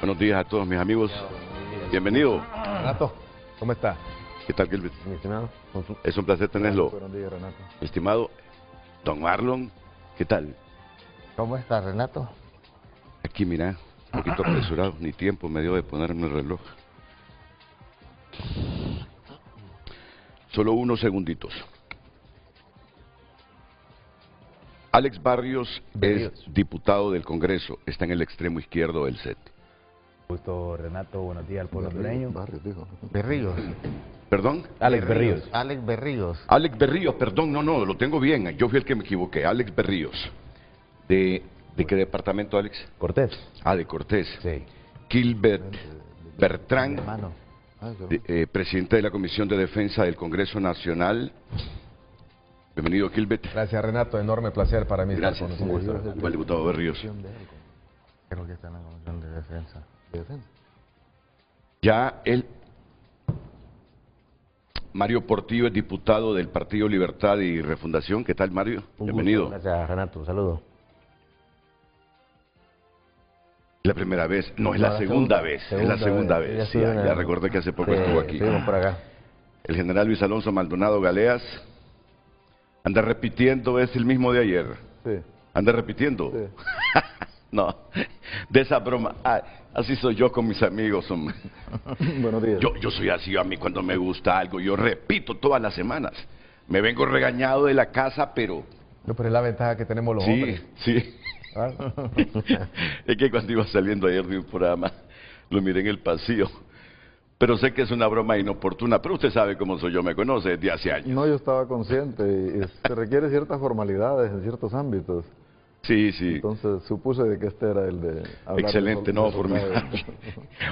Buenos días a todos mis amigos. Bienvenido. Renato, ¿cómo está? ¿Qué tal, Gilbert? Mi estimado. Es un placer tenerlo. Buenos días, Renato. Mi estimado don Marlon, ¿qué tal? ¿Cómo está, Renato? Aquí, mira, un poquito apresurado, ni tiempo me dio de ponerme el reloj. Solo unos segunditos. Alex Barrios es diputado del Congreso, está en el extremo izquierdo del set. Gusto, Renato, buenos días al pueblo hondureño. Berríos. ¿Perdón? Alex Berríos. Alex Berríos. Alex Berríos, perdón, no, lo tengo bien, yo fui el que me equivoqué. Alex Berríos. ¿De qué departamento, Alex? Cortés. Ah, de Cortés. Sí. Gilbert Bertrán, Hermano. presidente de la Comisión de Defensa del Congreso Nacional. Bienvenido, Gilbert. Gracias, Renato. Enorme placer para mí estar Gracias. con ustedes. Al diputado Berríos. Creo que está en la Comisión de Defensa. Ya él, Mario Portillo, es diputado del Partido Libertad y Refundación. ¿Qué tal, Mario? Bienvenido. Gracias, Renato. Un saludo. La primera vez, no, es la segunda vez, es la segunda vez. Sí, ya recordé que hace poco estuvo aquí. Estuvimos por acá. El general Luis Alonso Maldonado Galeas anda repitiendo, es el mismo de ayer. Sí. Anda repitiendo. Sí. No, de esa broma. Ah, así soy yo con mis amigos, hombre. Buenos días. Yo soy así, a mí cuando me gusta algo, yo repito todas las semanas. Me vengo regañado de la casa, pero... No, pero es la ventaja que tenemos los hombres. Sí. Ah. Es que cuando iba saliendo ayer de un programa, lo miré en el pasillo. Pero sé que es una broma inoportuna, pero usted sabe cómo soy yo, me conoce desde hace años. No, yo estaba consciente y se requiere ciertas formalidades en ciertos ámbitos. Sí, sí. Entonces supuse de que este era el de hablar. Excelente, no, de formidable.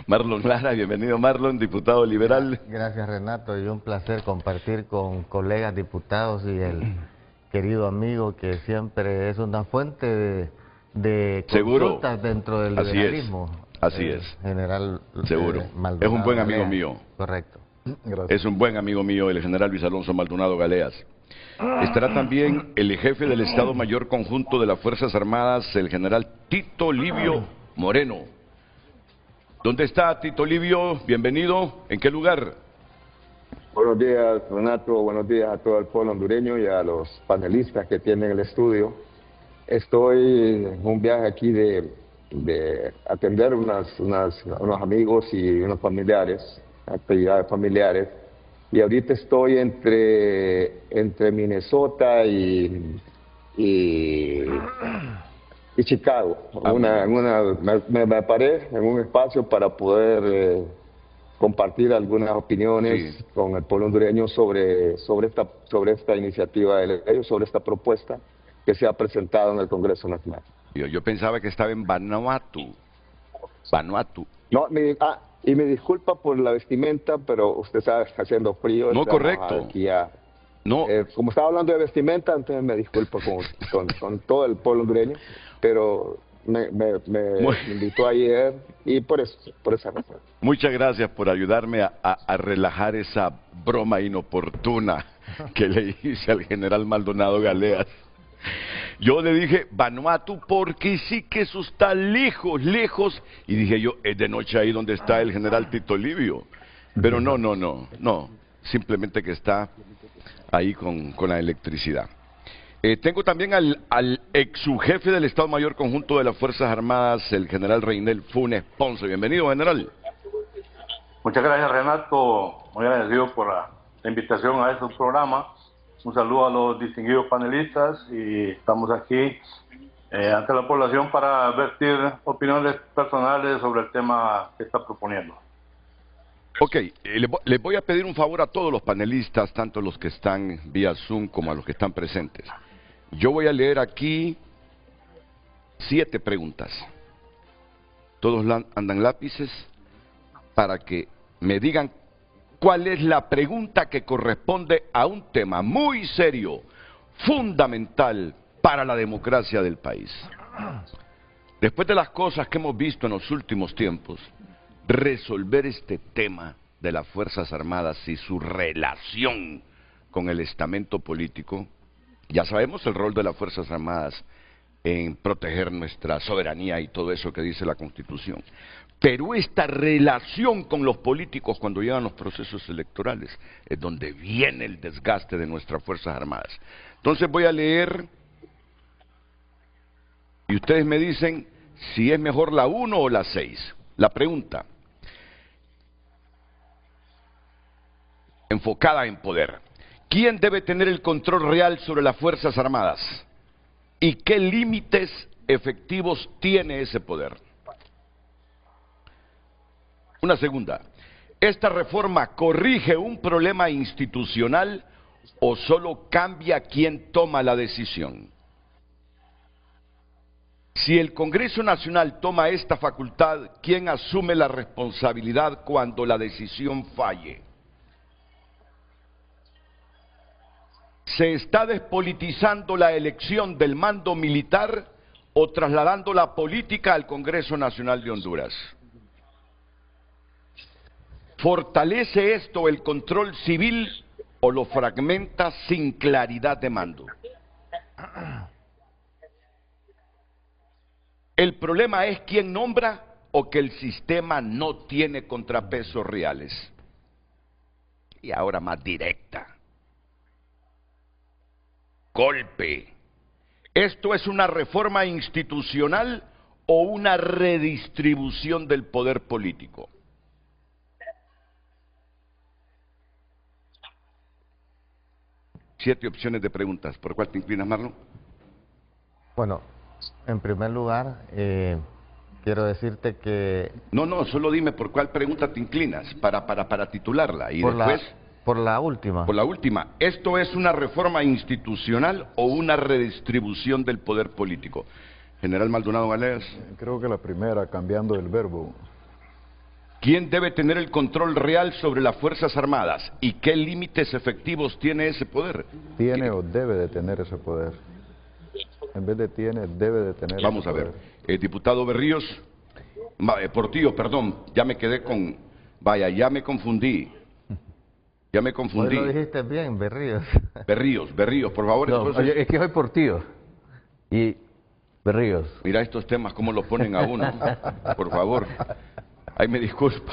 Marlon Lara, bienvenido Marlon, diputado liberal. Gracias, Renato, y un placer compartir con colegas diputados y el querido amigo que siempre es una fuente de Seguro. consultas dentro del Así liberalismo. Así es. General Seguro. Maldonado Es un buen amigo Galeas. mío. Correcto. Gracias. Es un buen amigo mío, el general Luis Alonso Maldonado Galeas. Estará también el jefe del Estado Mayor Conjunto de las Fuerzas Armadas, el general Tito Livio Moreno. ¿Dónde está Tito Livio? Bienvenido. ¿En qué lugar? Buenos días, Renato. Buenos días a todo el pueblo hondureño y a los panelistas que tienen el estudio. Estoy en un viaje aquí de atender unos amigos y unos familiares, actividades familiares. Y ahorita estoy entre Minnesota y Chicago. Me paré en un espacio para poder compartir algunas opiniones con el pueblo hondureño sobre esta iniciativa de ley, sobre esta propuesta que se ha presentado en el Congreso Nacional. Yo pensaba que estaba en Vanuatu. Vanuatu. No, y me disculpa por la vestimenta, pero usted sabe, está haciendo frío. No, correcto. No. Como estaba hablando de vestimenta, entonces me disculpo con todo el pueblo hondureño, pero me invitó ayer y por esa razón. Muchas gracias por ayudarme a relajar esa broma inoportuna que le hice al general Maldonado Galeas. Yo le dije Vanuatu porque sí que eso está lejos, lejos. Y dije yo, es de noche ahí donde está el general Tito Livio. Pero no. Simplemente que está ahí con la electricidad. Tengo también al ex subjefe del Estado Mayor Conjunto de las Fuerzas Armadas, el general Reinel Funes Ponce. Bienvenido, general. Muchas gracias, Renato. Muy agradecido por la invitación a este programa. Un saludo a los distinguidos panelistas y estamos aquí ante la población para vertir opiniones personales sobre el tema que está proponiendo. Ok, les voy a pedir un favor a todos los panelistas, tanto los que están vía Zoom como a los que están presentes. Yo voy a leer aquí 7 preguntas. Todos andan lápices para que me digan cuál es la pregunta que corresponde a un tema muy serio, fundamental para la democracia del país. Después de las cosas que hemos visto en los últimos tiempos, resolver este tema de las Fuerzas Armadas y su relación con el estamento político, ya sabemos el rol de las Fuerzas Armadas en proteger nuestra soberanía y todo eso que dice la Constitución. Pero esta relación con los políticos cuando llegan los procesos electorales es donde viene el desgaste de nuestras Fuerzas Armadas. Entonces voy a leer y ustedes me dicen si es mejor la 1 o la 6. La pregunta, enfocada en poder. ¿Quién debe tener el control real sobre las Fuerzas Armadas? ¿Y qué límites efectivos tiene ese poder? Una segunda, ¿esta reforma corrige un problema institucional o solo cambia quién toma la decisión? Si el Congreso Nacional toma esta facultad, ¿quién asume la responsabilidad cuando la decisión falle? ¿Se está despolitizando la elección del mando militar o trasladando la política al Congreso Nacional de Honduras? ¿Fortalece esto el control civil o lo fragmenta sin claridad de mando? ¿El problema es quién nombra o que el sistema no tiene contrapesos reales? Y ahora más directa. Golpe. ¿Esto es una reforma institucional o una redistribución del poder político? Siete opciones de preguntas. ¿Por cuál te inclinas, Marlon? Bueno, en primer lugar, quiero decirte que... No, solo dime por cuál pregunta te inclinas para titularla. Y después... Por la última. Por la última. ¿Esto es una reforma institucional o una redistribución del poder político? General Maldonado Galeas. Creo que la primera, cambiando el verbo. ¿Quién debe tener el control real sobre las Fuerzas Armadas? ¿Y qué límites efectivos tiene ese poder? Tiene o debe de tener ese poder. En vez de tiene, debe de tener. Vamos a ver. Diputado Berríos, Portillo, perdón, ya me quedé con... Vaya, ya me confundí. Ya me confundí. Hoy lo dijiste bien, Berríos. Berríos, por favor. No, Entonces... oye, es que soy Portillo y Berríos. Mira estos temas, cómo los ponen a uno. Por favor. Ay, me disculpa.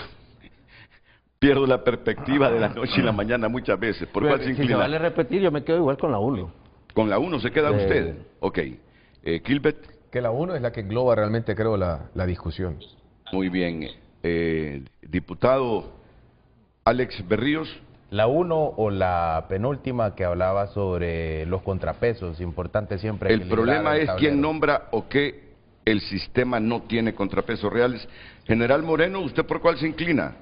Pierdo la perspectiva de la noche y la mañana muchas veces. ¿Por cuál se inclina? Si se vale repetir, yo me quedo igual con la 1. ¿Con la 1 se queda usted? Ok. Kilbert. Que la 1 es la que engloba realmente, creo, la discusión. Muy bien. Diputado Alex Berríos. La 1 o la penúltima que hablaba sobre los contrapesos, importante siempre. El problema es quién nombra o que el sistema no tiene contrapesos reales. General Moreno, ¿usted por cuál se inclina?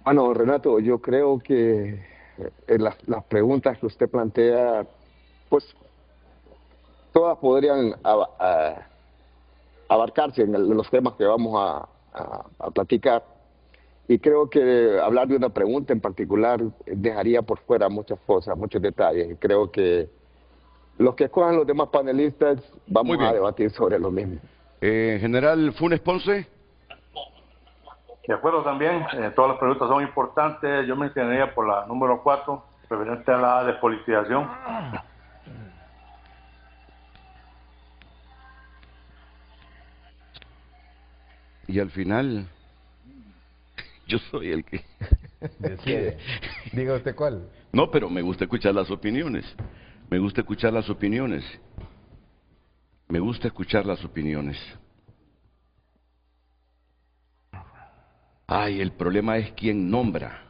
Bueno, Renato, yo creo que las preguntas que usted plantea, pues todas podrían abarcarse en los temas que vamos a platicar. Y creo que hablar de una pregunta en particular dejaría por fuera muchas cosas, muchos detalles. Y creo que los que escojan los demás panelistas vamos a debatir sobre lo mismo. General Funes Ponce. De acuerdo también, todas las preguntas son importantes. Yo me inclinaría por la número 4, referente a la despolitización. Y al final, yo soy el que... Decide. Diga usted cuál. No, pero me gusta escuchar las opiniones. Me gusta escuchar las opiniones. Me gusta escuchar las opiniones. Ay, el problema es quién nombra.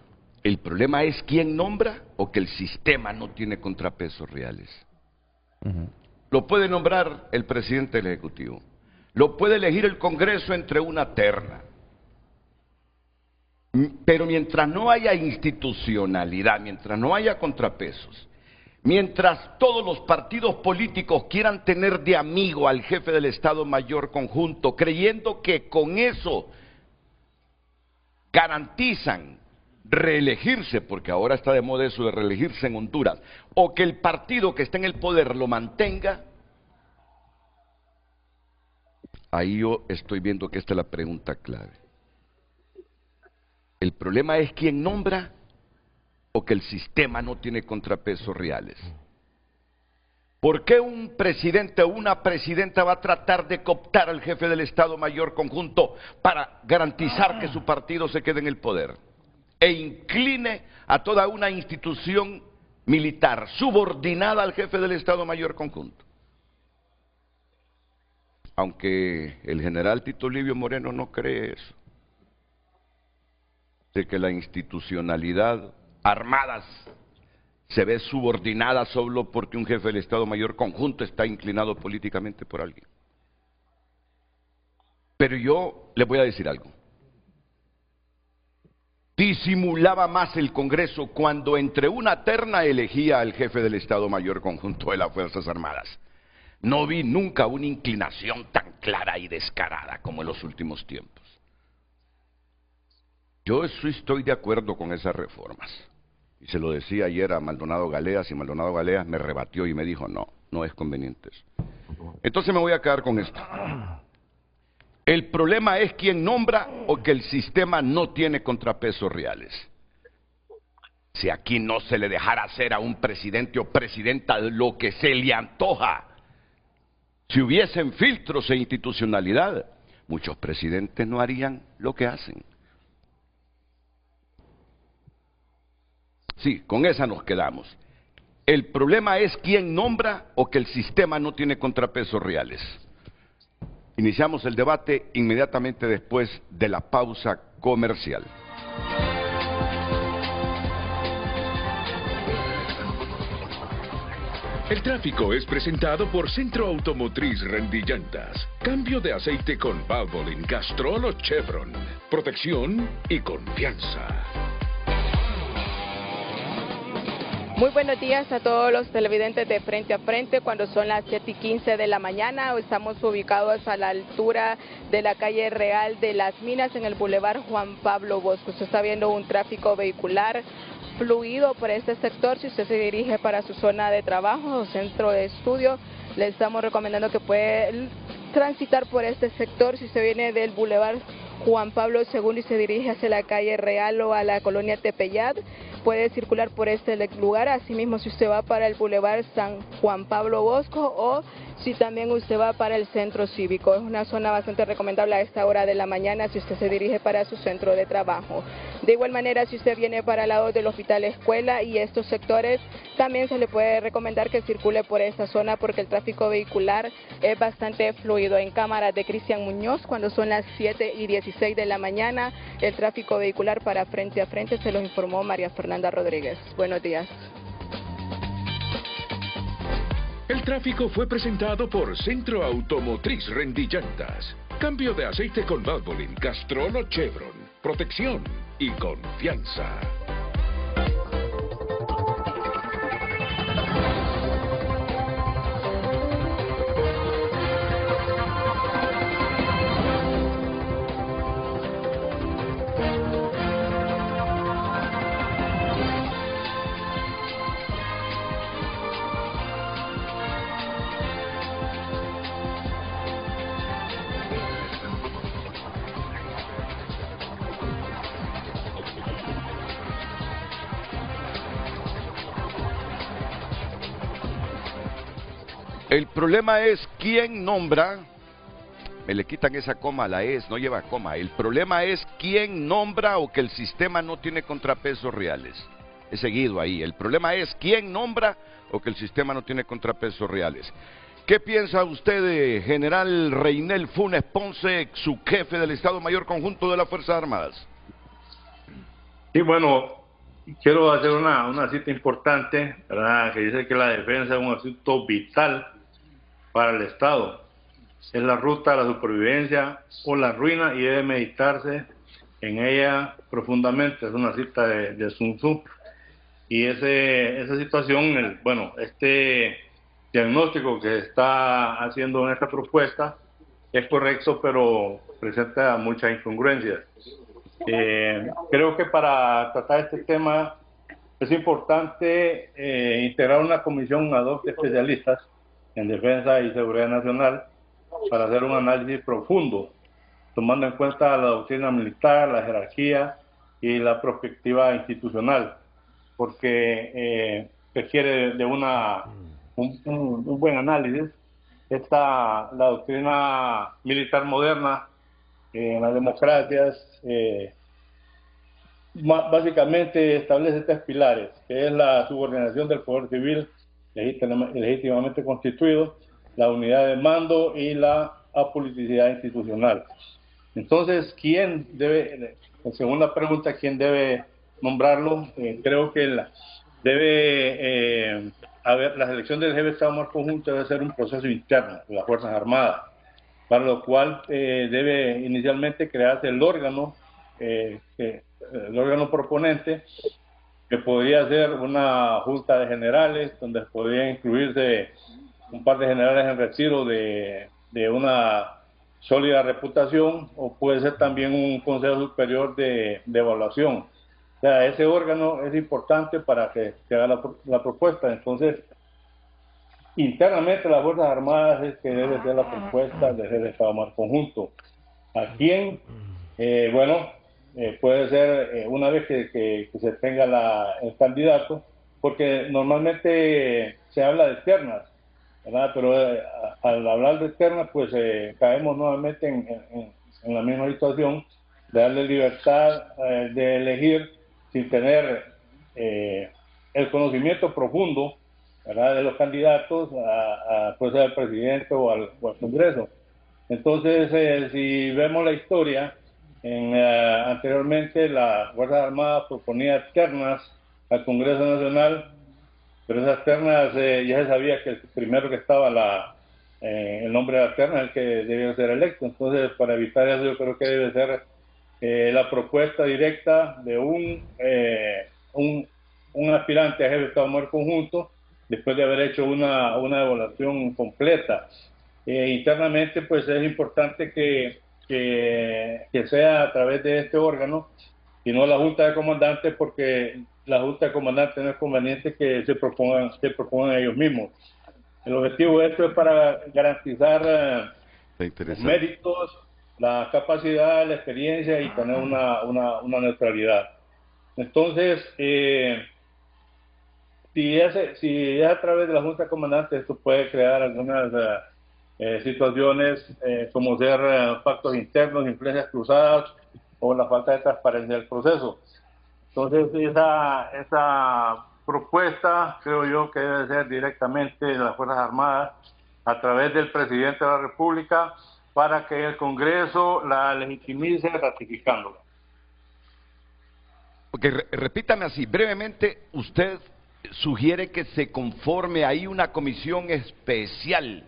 ¿El problema es quién nombra o que el sistema no tiene contrapesos reales? Lo puede nombrar el presidente del Ejecutivo. Lo puede elegir el Congreso entre una terna. Pero mientras no haya institucionalidad, mientras no haya contrapesos, mientras todos los partidos políticos quieran tener de amigo al jefe del Estado Mayor Conjunto, creyendo que con eso garantizan reelegirse, porque ahora está de moda eso de reelegirse en Honduras, o que el partido que está en el poder lo mantenga, ahí yo estoy viendo que esta es la pregunta clave. El problema es quién nombra o que el sistema no tiene contrapesos reales. ¿Por qué un presidente o una presidenta va a tratar de cooptar al jefe del Estado Mayor Conjunto para garantizar que su partido se quede en el poder e incline a toda una institución militar subordinada al jefe del Estado Mayor Conjunto? Aunque el general Tito Livio Moreno no cree eso, de que la institucionalidad armadas se ve subordinada solo porque un jefe del Estado Mayor Conjunto está inclinado políticamente por alguien. Pero yo le voy a decir algo. Disimulaba más el Congreso cuando entre una terna elegía al jefe del Estado Mayor Conjunto de las Fuerzas Armadas. No vi nunca una inclinación tan clara y descarada como en los últimos tiempos. Yo estoy de acuerdo con esas reformas. Y se lo decía ayer a Maldonado Galeas, y Maldonado Galeas me rebatió y me dijo, no, no es conveniente eso. Entonces me voy a quedar con esto. El problema es quién nombra o que el sistema no tiene contrapesos reales. Si aquí no se le dejara hacer a un presidente o presidenta lo que se le antoja, si hubiesen filtros e institucionalidad, muchos presidentes no harían lo que hacen. Sí, con esa nos quedamos. El problema es quién nombra o que el sistema no tiene contrapesos reales. Iniciamos el debate inmediatamente después de la pausa comercial. El tráfico es presentado por Centro Automotriz Rendillantas. Cambio de aceite con Valvoline, Castrol o Chevron. Protección y confianza. Muy buenos días a todos los televidentes de Frente a Frente. Cuando son las 7:15 de la mañana, estamos ubicados a la altura de la calle Real de las Minas en el Boulevard Juan Pablo Bosco. Usted está viendo un tráfico vehicular fluido por este sector. Si usted se dirige para su zona de trabajo o centro de estudio, le estamos recomendando que puede transitar por este sector. Si usted viene del Boulevard Juan Pablo II y se dirige hacia la calle Real o a la colonia Tepeyat, puede circular por este lugar. Asimismo, si usted va para el Boulevard San Juan Pablo Bosco o si también usted va para el centro cívico, es una zona bastante recomendable a esta hora de la mañana si usted se dirige para su centro de trabajo. De igual manera, si usted viene para el lado del Hospital Escuela y estos sectores, también se le puede recomendar que circule por esta zona porque el tráfico vehicular es bastante fluido. En cámara de Cristian Muñoz, cuando son las 7:16 de la mañana, el tráfico vehicular para Frente a Frente se lo informó María Fernanda Rodríguez. Buenos días. El tráfico fue presentado por Centro Automotriz Rendillantas. Cambio de aceite con Valvoline, Castrol o Chevron. Protección y confianza. El problema es quién nombra, me le quitan esa coma, la es, no lleva coma. El problema es quién nombra o que el sistema no tiene contrapesos reales. He seguido ahí. El problema es quién nombra o que el sistema no tiene contrapesos reales. ¿Qué piensa usted de General Reinel Funes Ponce, su jefe del Estado Mayor Conjunto de las Fuerzas Armadas? Sí, bueno, quiero hacer una cita importante, ¿verdad? Que dice que la defensa es un asunto vital para el Estado. Es la ruta a la supervivencia o la ruina y debe meditarse en ella profundamente. Es una cita de Sun Tzu. Y esa situación, este diagnóstico que está haciendo en esta propuesta es correcto, pero presenta muchas incongruencias. Creo que para tratar este tema es importante integrar una comisión ad hoc de especialistas en defensa y seguridad nacional para hacer un análisis profundo, tomando en cuenta la doctrina militar, la jerarquía y la perspectiva institucional, porque requiere de una un buen análisis. La doctrina militar moderna en las democracias básicamente establece 3 pilares, que es la subordinación del poder civil legítimamente constituido, la unidad de mando y la apoliticidad institucional. Entonces, ¿quién debe, según la pregunta, quién debe nombrarlo? Creo que la selección del jefe de Estado Mayor Conjunto debe ser un proceso interno de las Fuerzas Armadas, para lo cual debe inicialmente crearse el órgano proponente, que podría ser una junta de generales, donde podría incluirse un par de generales en retiro de una sólida reputación, o puede ser también un consejo superior de evaluación. O sea, ese órgano es importante para que se haga la propuesta. Entonces, internamente las Fuerzas Armadas es que debe ser la propuesta del jefe de Estado Mayor Conjunto. ¿A quién? Puede ser una vez que se tenga el candidato, porque normalmente se habla de ternas, ¿verdad? Pero al hablar de ternas, pues caemos nuevamente en la misma situación de darle libertad de elegir sin tener el conocimiento profundo, ¿verdad?, de los candidatos pues al presidente o al Congreso. Entonces, si vemos la historia, anteriormente la Fuerza Armada proponía ternas al Congreso Nacional, pero esas ternas ya se sabía que el primero que estaba el nombre de la terna es el que debía ser electo. Entonces, para evitar eso, yo creo que debe ser la propuesta directa de un aspirante a jefe de Estado Mayor Conjunto, después de haber hecho una evaluación completa. Internamente, pues es importante que sea a través de este órgano y no la Junta de Comandantes, porque la Junta de Comandantes no es conveniente que se propongan ellos mismos. El objetivo de esto es para garantizar los méritos, la capacidad, la experiencia y tener una neutralidad. Entonces, si es a través de la Junta de Comandantes, esto puede crear algunas situaciones como ser pactos internos, influencias cruzadas o la falta de transparencia del proceso. Entonces, esa propuesta creo yo que debe ser directamente de las Fuerzas Armadas a través del Presidente de la República, para que el Congreso la legitimice ratificándola. Ok, repítame así, brevemente, usted sugiere que se conforme ahí una comisión especial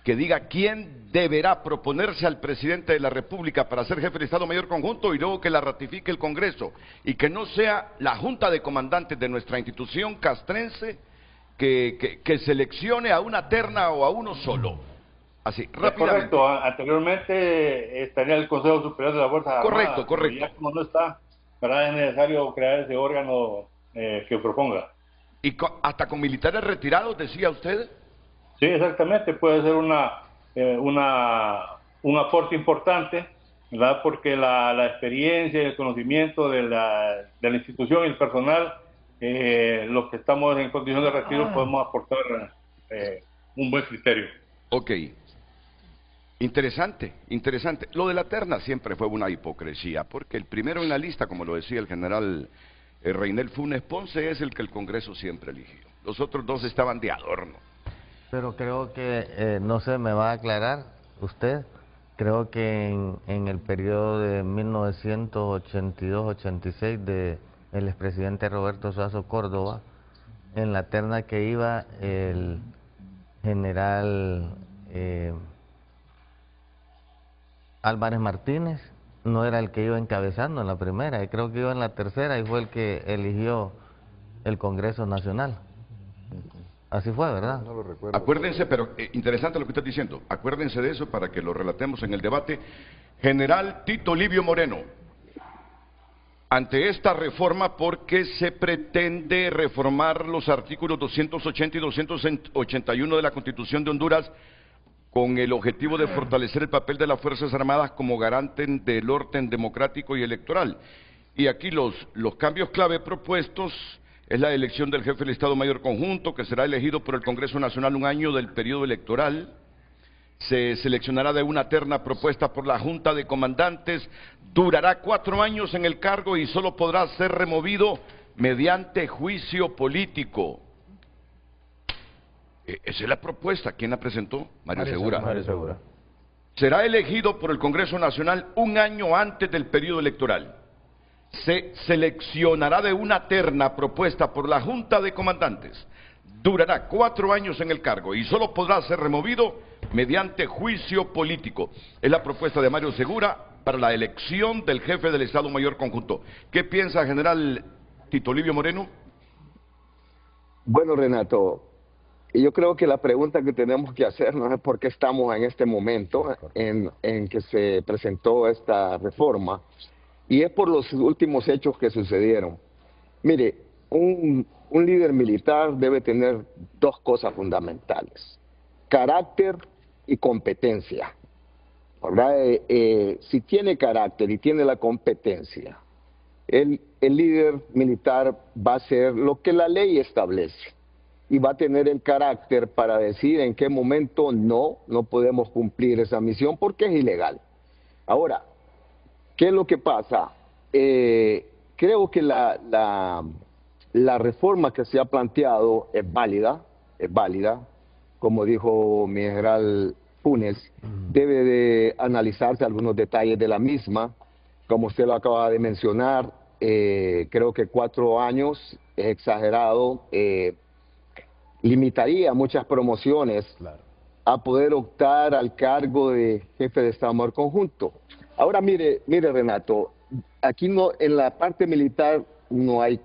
que diga quién deberá proponerse al presidente de la República para ser jefe de Estado Mayor Conjunto y luego que la ratifique el Congreso, y que no sea la Junta de Comandantes de nuestra institución castrense que seleccione a una terna o a uno solo. Así, rápidamente. Correcto, anteriormente estaría el Consejo Superior de la Fuerza Armada. Correcto. Ya como no está, ¿verdad?, es necesario crear ese órgano que proponga. ¿Y hasta con militares retirados, decía usted? Sí, exactamente, puede ser un aporte importante, ¿verdad?, porque la experiencia y el conocimiento de la institución y el personal, los que estamos en condición de retiro, podemos aportar un buen criterio. Ok. Interesante. Lo de la terna siempre fue una hipocresía, porque el primero en la lista, como lo decía el general Reinel Funes Ponce, es el que el Congreso siempre eligió. Los otros dos estaban de adorno. Pero creo que, no sé, me va a aclarar usted, creo que en el periodo de 1982-86 del expresidente Roberto Suazo Córdoba, en la terna que iba el general Álvarez Martínez, no era el que iba encabezando en la primera, creo que iba en la tercera y fue el que eligió el Congreso Nacional. Así fue, ¿verdad? No lo recuerdo. Acuérdense, pero interesante lo que está diciendo, acuérdense de eso para que lo relatemos en el debate. General Tito Livio Moreno, ante esta reforma, porque se pretende reformar los artículos 280 y 281 de la Constitución de Honduras con el objetivo de fortalecer el papel de las Fuerzas Armadas como garante del orden democrático y electoral. Y aquí los cambios clave propuestos es la elección del jefe del Estado Mayor Conjunto, que será elegido por el Congreso Nacional un año del periodo electoral. Se seleccionará de una terna propuesta por la Junta de Comandantes, durará 4 años en el cargo y solo podrá ser removido mediante juicio político. Esa es la propuesta. ¿Quién la presentó? Mario Segura. Mario Segura. Será elegido por el Congreso Nacional un año antes del periodo electoral. Se seleccionará de una terna propuesta por la Junta de Comandantes. Durará 4 años en el cargo y solo podrá ser removido mediante juicio político. Es la propuesta de Mario Segura para la elección del jefe del Estado Mayor Conjunto. ¿Qué piensa, general Tito Livio Moreno? Bueno, Renato, yo creo que la pregunta que tenemos que hacernos es por qué estamos en este momento en que se presentó esta reforma, y es por los últimos hechos que sucedieron. Mire, un líder militar debe tener 2 cosas fundamentales: carácter y competencia, ¿verdad? Si tiene carácter y tiene la competencia, el líder militar va a hacer lo que la ley establece y va a tener el carácter para decir en qué momento no podemos cumplir esa misión porque es ilegal. Ahora, ¿qué es lo que pasa? Creo que la reforma que se ha planteado es válida, como dijo mi general Funes. Debe de analizarse algunos detalles de la misma, como usted lo acaba de mencionar. Creo que 4 años es exagerado, limitaría muchas promociones a poder optar al cargo de jefe de Estado Mayor Conjunto. Ahora mire Renato, aquí no, en la parte militar no hay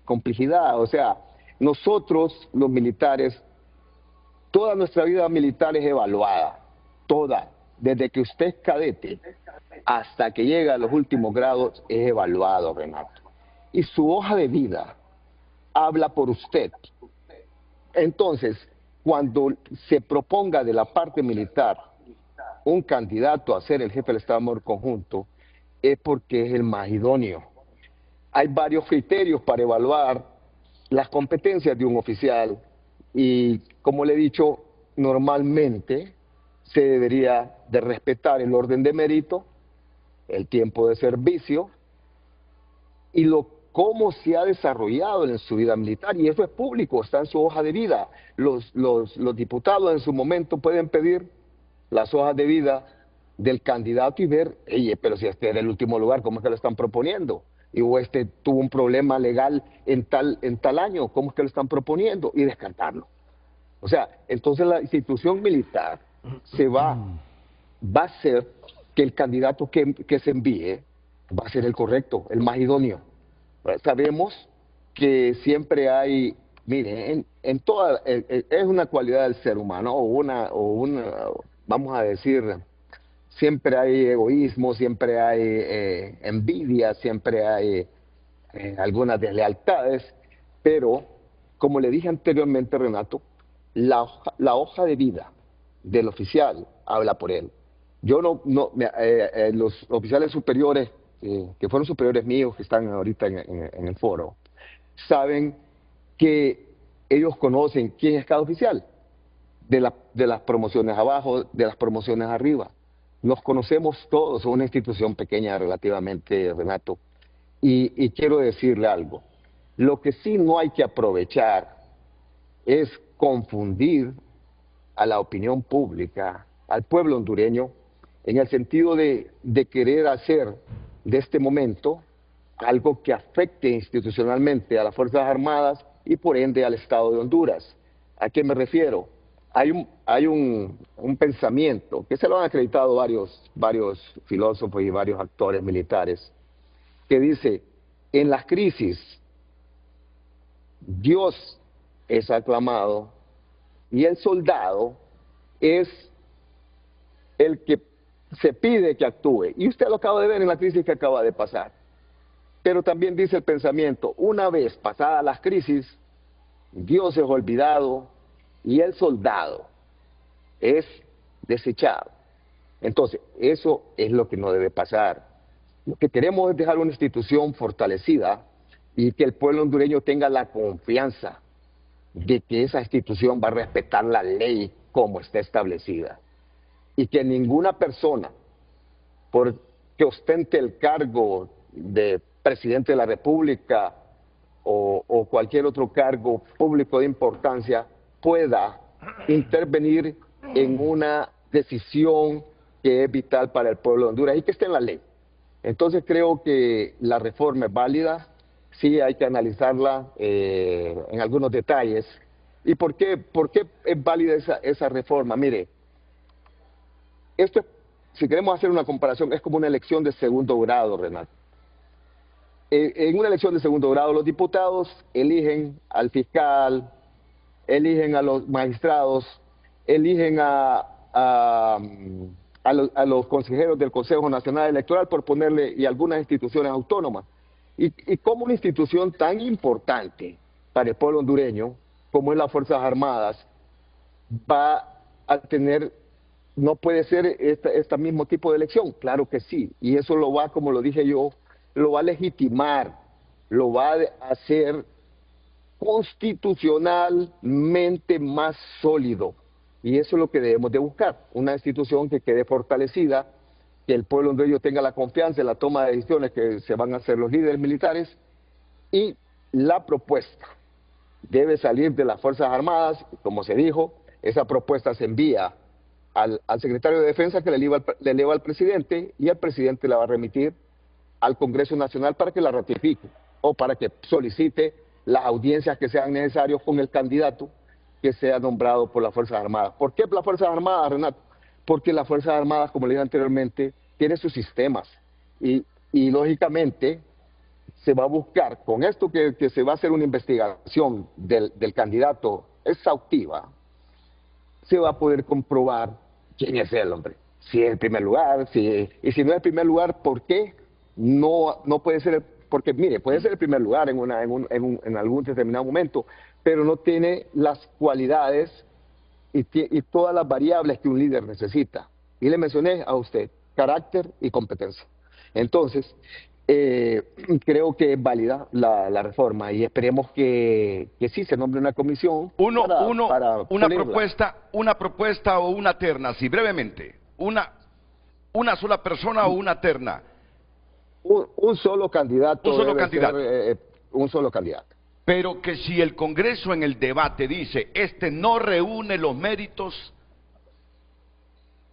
complejidad. O sea, nosotros los militares, toda nuestra vida militar es evaluada, toda, desde que usted es cadete hasta que llega a los últimos grados es evaluado, Renato. Y su hoja de vida habla por usted. Entonces, cuando se proponga de la parte militar un candidato a ser el jefe del Estado Mayor Conjunto, es porque es el más idóneo. Hay varios criterios para evaluar las competencias de un oficial y, como le he dicho, normalmente se debería de respetar el orden de mérito, el tiempo de servicio y cómo se ha desarrollado en su vida militar, y eso es público, está en su hoja de vida. Los diputados en su momento pueden pedir las hojas de vida del candidato y ver, oye, pero si este era el último lugar, ¿cómo es que lo están proponiendo? Y o este tuvo un problema legal en tal año, ¿cómo es que lo están proponiendo? Y descartarlo. O sea, entonces la institución militar va a hacer que el candidato que se envíe va a ser el correcto, el más idóneo. Sabemos que siempre hay, miren, en toda, es una cualidad del ser humano, o una, vamos a decir, siempre hay egoísmo, siempre hay envidia, siempre hay algunas deslealtades, pero como le dije anteriormente, Renato, la hoja de vida del oficial habla por él. Yo los oficiales superiores, que fueron superiores míos, que están ahorita en el foro, saben que ellos conocen quién es cada oficial, de las promociones abajo, de las promociones arriba. Nos conocemos todos, es una institución pequeña relativamente, Renato, y quiero decirle algo. Lo que sí no hay que aprovechar es confundir a la opinión pública, al pueblo hondureño, en el sentido de querer hacer de este momento algo que afecte institucionalmente a las Fuerzas Armadas y por ende al Estado de Honduras. ¿A qué me refiero? Hay un pensamiento que se lo han acreditado varios filósofos y varios actores militares, que dice, en las crisis Dios es aclamado y el soldado es el que se pide que actúe. Y usted lo acaba de ver en la crisis que acaba de pasar. Pero también dice el pensamiento, una vez pasadas las crisis, Dios es olvidado y el soldado es desechado. Entonces, eso es lo que no debe pasar. Lo que queremos es dejar una institución fortalecida y que el pueblo hondureño tenga la confianza de que esa institución va a respetar la ley como está establecida y que ninguna persona, por que ostente el cargo de presidente de la República o cualquier otro cargo público de importancia, pueda intervenir en una decisión que es vital para el pueblo de Honduras y que esté en la ley. Entonces creo que la reforma es válida, sí hay que analizarla en algunos detalles. ¿Y por qué es válida esa reforma? Mire, esto es, si queremos hacer una comparación, es como una elección de segundo grado, Renato. En una elección de segundo grado, los diputados eligen al fiscal, eligen a los magistrados, eligen a los consejeros del Consejo Nacional Electoral, por ponerle, y algunas instituciones autónomas. Y como una institución tan importante para el pueblo hondureño, como es las Fuerzas Armadas, va a tener, no puede ser este mismo tipo de elección. Claro que sí, y eso lo va, como lo dije yo, lo va a legitimar, lo va a hacer constitucionalmente más sólido. Y eso es lo que debemos de buscar, una institución que quede fortalecida, que el pueblo hondureño tenga la confianza en la toma de decisiones que se van a hacer los líderes militares, y la propuesta debe salir de las Fuerzas Armadas, como se dijo, esa propuesta se envía al secretario de Defensa, que le eleva al presidente, y el presidente la va a remitir al Congreso Nacional para que la ratifique, o para que solicite las audiencias que sean necesarias con el candidato que sea nombrado por las Fuerzas Armadas. ¿Por qué las Fuerzas Armadas, Renato? Porque las Fuerzas Armadas, como le dije anteriormente, tienen sus sistemas, y lógicamente se va a buscar, con esto que se va a hacer una investigación del candidato exhaustiva, se va a poder comprobar quién es el hombre, si es el primer lugar, y si no es el primer lugar, ¿por qué no puede ser? Porque mire, puede ser el primer lugar en algún determinado momento, pero no tiene las cualidades y todas las variables que un líder necesita. Y le mencioné a usted, carácter y competencia. Entonces, creo que es válida la reforma, y esperemos que sí se nombre una comisión para una propuesta o una terna, sí, brevemente, una sola persona o una terna. Un solo candidato. Un solo candidato. Un solo candidato. Pero que si el Congreso en el debate dice, este no reúne los méritos,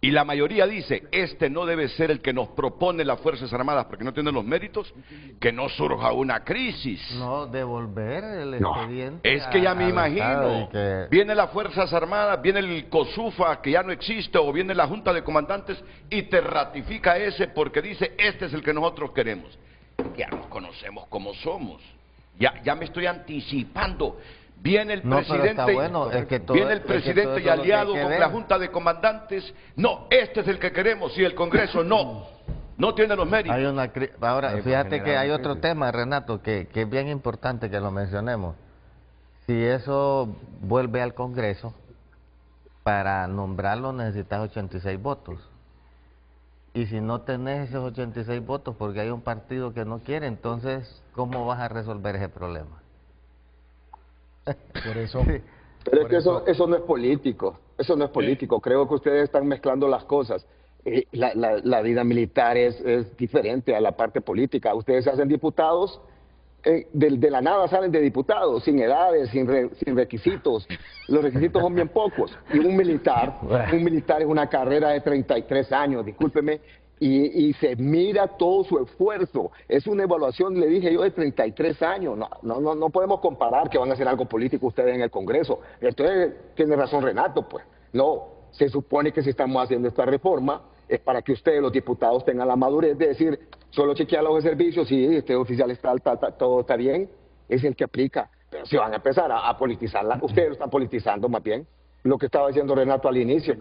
y la mayoría dice, este no debe ser el que nos propone las Fuerzas Armadas porque no tiene los méritos, que no surja una crisis. No, devolver el expediente. Es que ya me imagino, viene las Fuerzas Armadas, viene el COSUFA, que ya no existe, o viene la Junta de Comandantes y te ratifica ese porque dice, este es el que nosotros queremos. Ya nos conocemos como somos. Ya me estoy anticipando. Viene el presidente, y aliado con la Junta de Comandantes. No, este es el que queremos. Y el Congreso no tiene los méritos. Ahora, fíjate que hay otro tema, Renato, que es bien importante que lo mencionemos. Si eso vuelve al Congreso, para nombrarlo necesitas 86 votos. Y si no tenés esos 86 votos porque hay un partido que no quiere, entonces, ¿cómo vas a resolver ese problema? Por eso. Pero es que eso no es político. Eso no es político. Creo que ustedes están mezclando las cosas. La vida militar es diferente a la parte política. Ustedes se hacen diputados, de la nada salen de diputados, sin edades, sin requisitos. Los requisitos son bien pocos. Y un militar es una carrera de 33 años, discúlpeme, y se mira todo su esfuerzo. Es una evaluación, le dije yo, de 33 años. No podemos comparar que van a hacer algo político ustedes en el Congreso. Entonces, tiene razón Renato, pues. No, se supone que si estamos haciendo esta reforma es para que ustedes, los diputados, tengan la madurez de decir, solo chequear los servicios, y este oficial está, todo está bien, es el que aplica. Pero si van a empezar a politizarla, ustedes lo están politizando más bien. Lo que estaba diciendo Renato al inicio.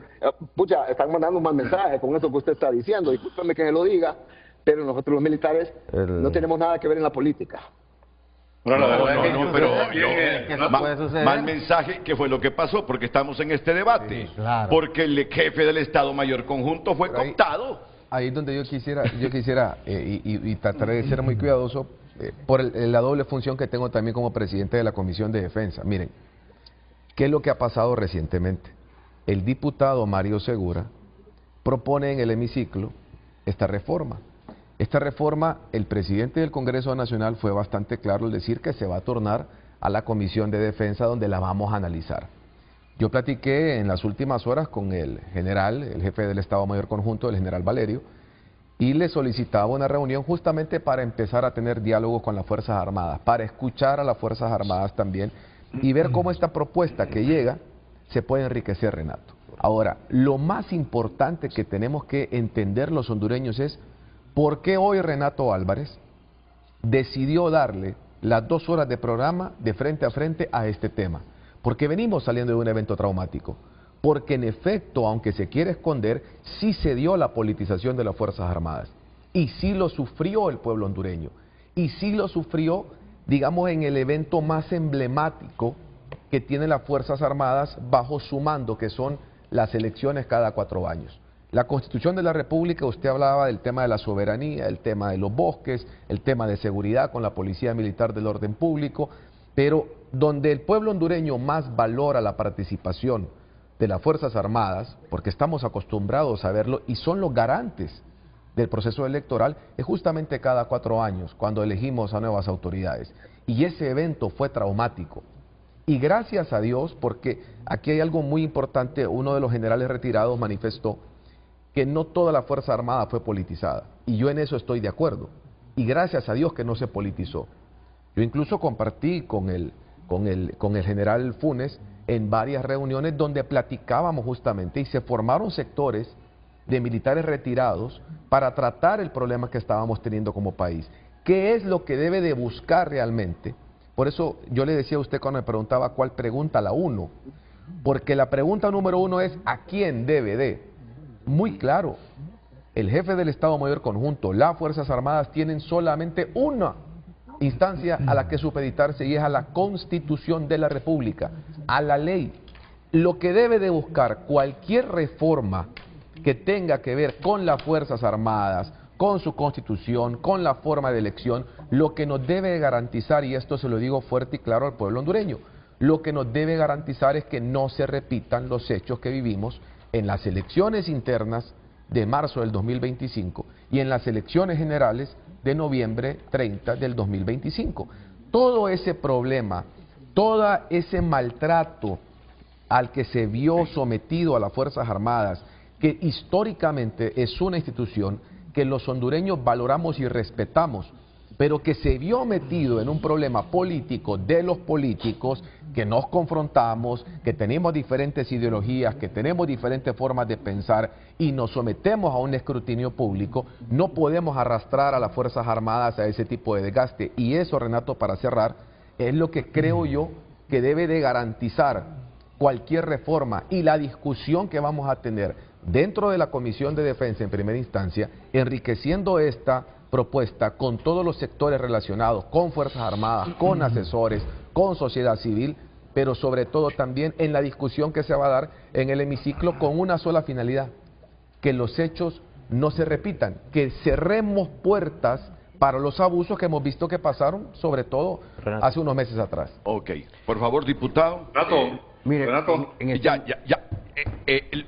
Pucha, están mandando un mal mensaje con eso que usted está diciendo. Discúlpeme que se lo diga, pero nosotros los militares no tenemos nada que ver en la política. Mal mensaje, que fue lo que pasó, porque estamos en este debate. Sí, claro. Porque el jefe del Estado Mayor Conjunto fue cooptado. Ahí es donde yo quisiera y trataré de ser muy cuidadoso, por la doble función que tengo también como presidente de la Comisión de Defensa. Miren, ¿qué es lo que ha pasado recientemente? El diputado Mario Segura propone en el hemiciclo esta reforma. Esta reforma, el presidente del Congreso Nacional fue bastante claro al decir que se va a tornar a la Comisión de Defensa donde la vamos a analizar. Yo platiqué en las últimas horas con el general, el jefe del Estado Mayor Conjunto, el general Valerio, y le solicitaba una reunión justamente para empezar a tener diálogo con las Fuerzas Armadas, para escuchar a las Fuerzas Armadas también y ver cómo esta propuesta que llega se puede enriquecer, Renato. Ahora, lo más importante que tenemos que entender los hondureños es por qué hoy Renato Álvarez decidió darle las 2 horas de programa de frente a frente a este tema. Porque venimos saliendo de un evento traumático. Porque en efecto, aunque se quiere esconder, sí se dio la politización de las Fuerzas Armadas. Y sí lo sufrió el pueblo hondureño. Y sí lo sufrió, digamos, en el evento más emblemático que tienen las Fuerzas Armadas bajo su mando, que son las elecciones cada 4 años. La Constitución de la República, usted hablaba del tema de la soberanía, el tema de los bosques, el tema de seguridad con la Policía Militar del Orden Público, pero donde el pueblo hondureño más valora la participación de las Fuerzas Armadas, porque estamos acostumbrados a verlo y son los garantes del proceso electoral, es justamente cada 4 años cuando elegimos a nuevas autoridades. Y ese evento fue traumático. Y gracias a Dios, porque aquí hay algo muy importante, uno de los generales retirados manifestó que no toda la Fuerza Armada fue politizada. Y yo en eso estoy de acuerdo. Y gracias a Dios que no se politizó. Yo incluso compartí con el general Funes en varias reuniones donde platicábamos justamente y se formaron sectores de militares retirados para tratar el problema que estábamos teniendo como país. ¿Qué es lo que debe de buscar realmente? Por eso yo le decía a usted cuando me preguntaba cuál pregunta la 1, porque la pregunta número 1 es ¿a quién debe de? Muy claro, el jefe del Estado Mayor Conjunto, las Fuerzas Armadas tienen solamente una instancia a la que supeditarse y es a la Constitución de la República, a la ley. Lo que debe de buscar cualquier reforma que tenga que ver con las Fuerzas Armadas, con su Constitución, con la forma de elección, lo que nos debe garantizar, y esto se lo digo fuerte y claro al pueblo hondureño, lo que nos debe garantizar es que no se repitan los hechos que vivimos en las elecciones internas de marzo del 2025 y en las elecciones generales de noviembre 30 del 2025. Todo ese problema, todo ese maltrato al que se vio sometido a las Fuerzas Armadas, que históricamente es una institución que los hondureños valoramos y respetamos, pero que se vio metido en un problema político de los políticos, que nos confrontamos, que tenemos diferentes ideologías, que tenemos diferentes formas de pensar y nos sometemos a un escrutinio público, no podemos arrastrar a las Fuerzas Armadas a ese tipo de desgaste. Y eso, Renato, para cerrar, es lo que creo yo que debe de garantizar cualquier reforma y la discusión que vamos a tener dentro de la Comisión de Defensa en primera instancia, enriqueciendo esta propuesta con todos los sectores relacionados, con Fuerzas Armadas, con asesores, con sociedad civil, pero sobre todo también en la discusión que se va a dar en el hemiciclo con una sola finalidad, que los hechos no se repitan, que cerremos puertas para los abusos que hemos visto que pasaron, sobre todo hace unos meses atrás. Ok, por favor, diputado. Mire,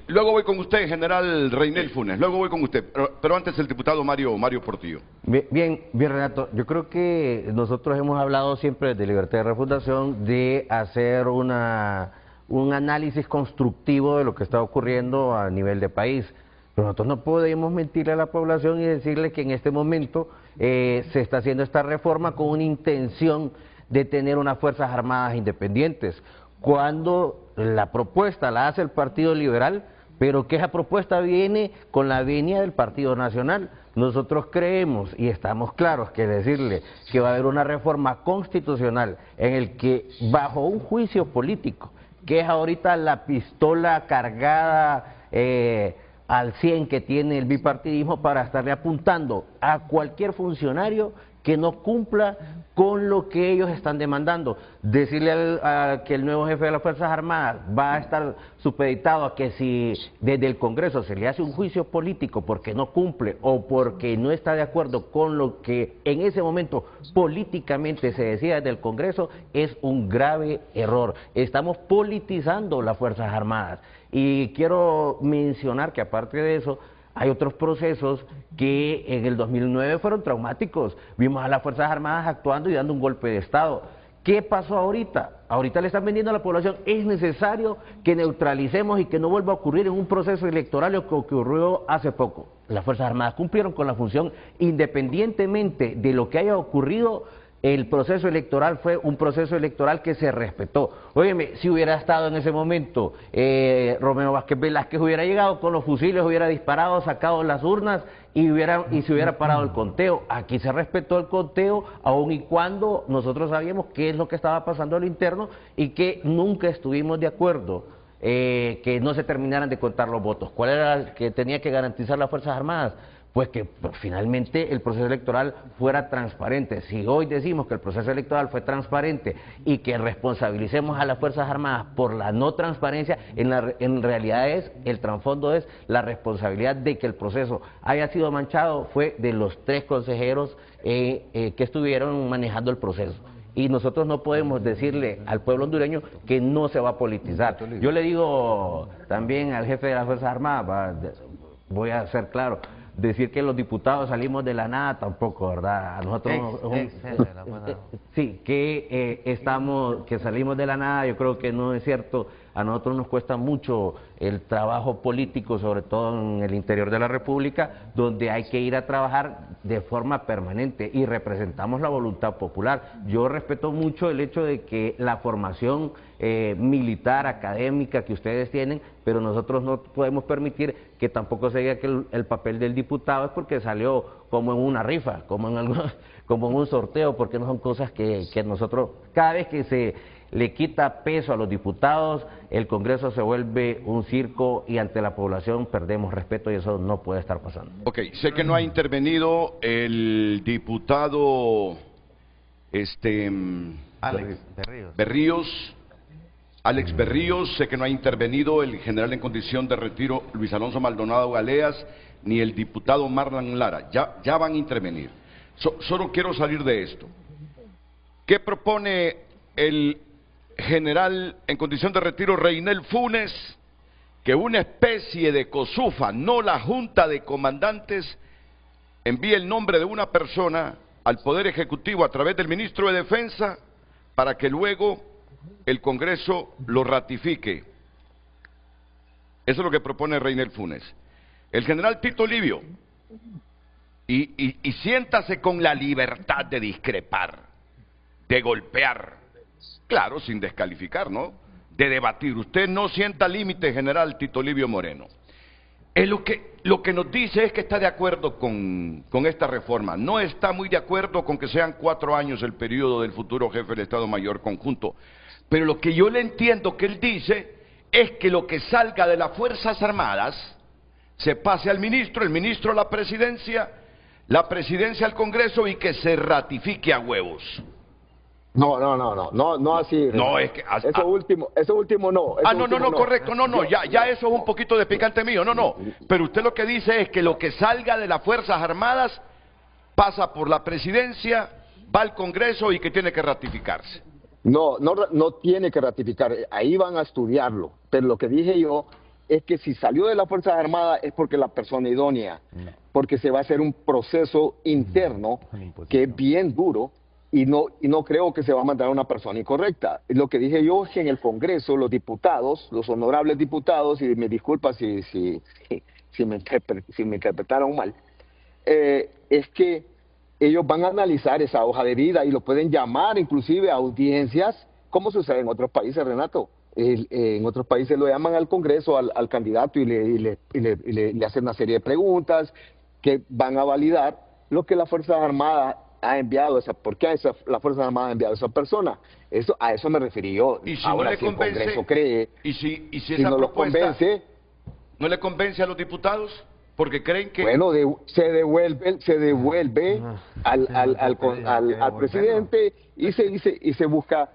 Luego voy con usted, general Reinel Funes, luego voy con usted, pero antes el diputado Mario Portillo. Bien, Renato, yo creo que nosotros hemos hablado siempre de Libertad de Refundación de hacer un análisis constructivo de lo que está ocurriendo a nivel de país. Pero nosotros no podemos mentirle a la población y decirle que en este momento se está haciendo esta reforma con una intención de tener unas Fuerzas Armadas independientes, cuando la propuesta la hace el Partido Liberal, pero que esa propuesta viene con la venia del Partido Nacional. Nosotros creemos y estamos claros que decirle que va a haber una reforma constitucional en el que bajo un juicio político, que es ahorita la pistola cargada al 100 que tiene el bipartidismo para estarle apuntando a cualquier funcionario que no cumpla con lo que ellos están demandando. Decirle que el nuevo jefe de las Fuerzas Armadas va a estar supeditado a que si desde el Congreso se le hace un juicio político porque no cumple o porque no está de acuerdo con lo que en ese momento políticamente se decida desde el Congreso, es un grave error. Estamos politizando las Fuerzas Armadas. Y quiero mencionar que aparte de eso, hay otros procesos que en el 2009 fueron traumáticos. Vimos a las Fuerzas Armadas actuando y dando un golpe de Estado. ¿Qué pasó ahorita? Ahorita le están vendiendo a la población, es necesario que neutralicemos y que no vuelva a ocurrir en un proceso electoral lo que ocurrió hace poco. Las Fuerzas Armadas cumplieron con la función independientemente de lo que haya ocurrido. El proceso electoral fue un proceso electoral que se respetó. Óyeme, si hubiera estado en ese momento Romero Vázquez Velázquez, hubiera llegado con los fusiles, hubiera disparado, sacado las urnas y se hubiera parado el conteo. Aquí se respetó el conteo, aun y cuando nosotros sabíamos qué es lo que estaba pasando a lo interno y que nunca estuvimos de acuerdo que no se terminaran de contar los votos. ¿Cuál era el que tenía que garantizar las Fuerzas Armadas? Pues que finalmente el proceso electoral fuera transparente. Si hoy decimos que el proceso electoral fue transparente y que responsabilicemos a las Fuerzas Armadas por la no transparencia, en realidad el trasfondo es la responsabilidad de que el proceso haya sido manchado, fue de los 3 consejeros que estuvieron manejando el proceso. Y nosotros no podemos decirle al pueblo hondureño que no se va a politizar. Yo le digo también al jefe de las Fuerzas Armadas, voy a ser claro, decir que los diputados salimos de la nada tampoco, ¿verdad? A nosotros sí, que salimos de la nada, yo creo que no es cierto. A nosotros nos cuesta mucho el trabajo político, sobre todo en el interior de la República, donde hay que ir a trabajar de forma permanente y representamos la voluntad popular. Yo respeto mucho el hecho de que la formación militar, académica que ustedes tienen, pero nosotros no podemos permitir que tampoco se diga que el papel del diputado es porque salió como en una rifa, como en un sorteo, porque no son cosas que nosotros, cada vez que se le quita peso a los diputados, el Congreso se vuelve un circo y ante la población perdemos respeto y eso no puede estar pasando. Ok, sé que no ha intervenido el diputado Alex Berríos. Alex Berríos, sé que no ha intervenido el general en condición de retiro Luis Alonso Maldonado Galeas, ni el diputado Marlon Lara, ya van a intervenir. Solo quiero salir de esto. ¿Qué propone el general en condición de retiro Reinel Funes? Que una especie de COSUFA, no la Junta de Comandantes, envíe el nombre de una persona al Poder Ejecutivo a través del Ministro de Defensa para que luego el Congreso lo ratifique. Eso es lo que propone Reinel Funes. El general Tito Livio, y siéntase con la libertad de discrepar, de golpear, claro, sin descalificar, ¿no? De debatir. Usted no sienta límite, general Tito Livio Moreno. Lo que nos dice es que está de acuerdo con esta reforma. No está muy de acuerdo con que sean 4 años el periodo del futuro jefe del Estado Mayor Conjunto. Pero lo que yo le entiendo que él dice es que lo que salga de las Fuerzas Armadas se pase al ministro, el ministro a la presidencia al Congreso y que se ratifique a huevos. No así. No, es que eso último no. No, correcto, ya eso es un poquito de picante mío, no. Pero usted lo que dice es que lo que salga de las Fuerzas Armadas pasa por la presidencia, va al Congreso y que tiene que ratificarse. No tiene que ratificar, ahí van a estudiarlo, pero lo que dije yo es que si salió de las Fuerzas Armadas es porque la persona idónea, porque se va a hacer un proceso interno que es bien duro y no creo que se va a mandar a una persona incorrecta. Lo que dije yo es que en el Congreso los diputados, los honorables diputados, y me disculpa si me interpretaron mal, es que ellos van a analizar esa hoja de vida y lo pueden llamar inclusive a audiencias, como sucede en otros países, Renato. En otros países lo llaman al Congreso, al candidato y le hacen una serie de preguntas que van a validar lo que la Fuerza Armada ha enviado, ¿por qué la Fuerza Armada ha enviado a esa persona? A eso me referí yo. Y si ahora, no le convence, el Congreso cree, y si si esa no propuesta lo convence, no le convence a los diputados, Porque creen que... Bueno, se devuelve al presidente y se busca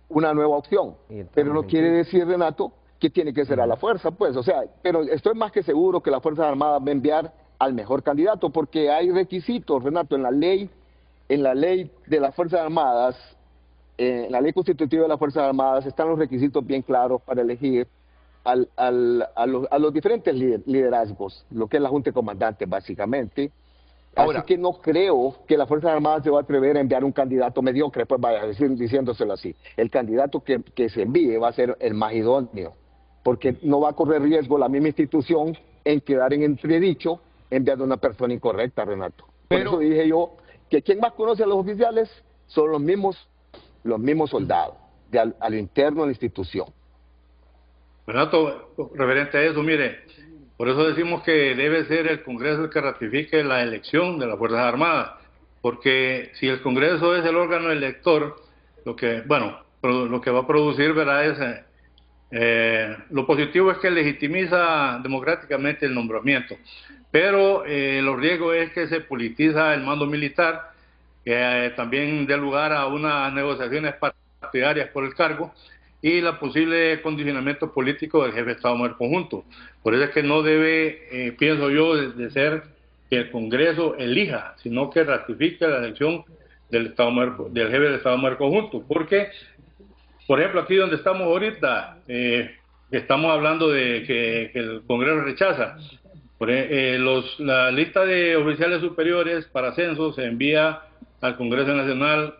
una nueva opción. Pero no quiere decir, Renato, que tiene que ser a la fuerza, pues. O sea, pero estoy más que seguro que las Fuerzas Armadas va a enviar al mejor candidato, porque hay requisitos, Renato, en la ley de las Fuerzas Armadas, en la ley constitutiva de las Fuerzas Armadas están los requisitos bien claros para elegir a los diferentes liderazgos, lo que es la Junta de Comandantes, básicamente. Ahora, así que no creo que las Fuerzas Armadas se va a atrever a enviar un candidato mediocre, pues vaya diciéndoselo así. El candidato que se envíe va a ser el más idóneo, porque no va a correr riesgo la misma institución en quedar en entredicho enviando a una persona incorrecta, Renato. Por eso dije yo que quien más conoce a los oficiales son los mismos soldados, a lo interno de la institución. Renato, referente a eso, mire, por eso decimos que debe ser el Congreso el que ratifique la elección de las Fuerzas Armadas, porque si el Congreso es el órgano elector, lo que va a producir, ¿verdad?, es lo positivo es que legitimiza democráticamente el nombramiento, pero los riesgos es que se politiza el mando militar, que también dé lugar a unas negociaciones partidarias por el cargo y la posible condicionamiento político del jefe de Estado Mayor Conjunto. Por eso es que no debe, pienso yo, de ser que el Congreso elija, sino que ratifique la elección del jefe del Estado Mayor Conjunto, porque, por ejemplo, aquí donde estamos ahorita, estamos hablando de que el Congreso rechaza. La lista de oficiales superiores para ascenso se envía al Congreso Nacional.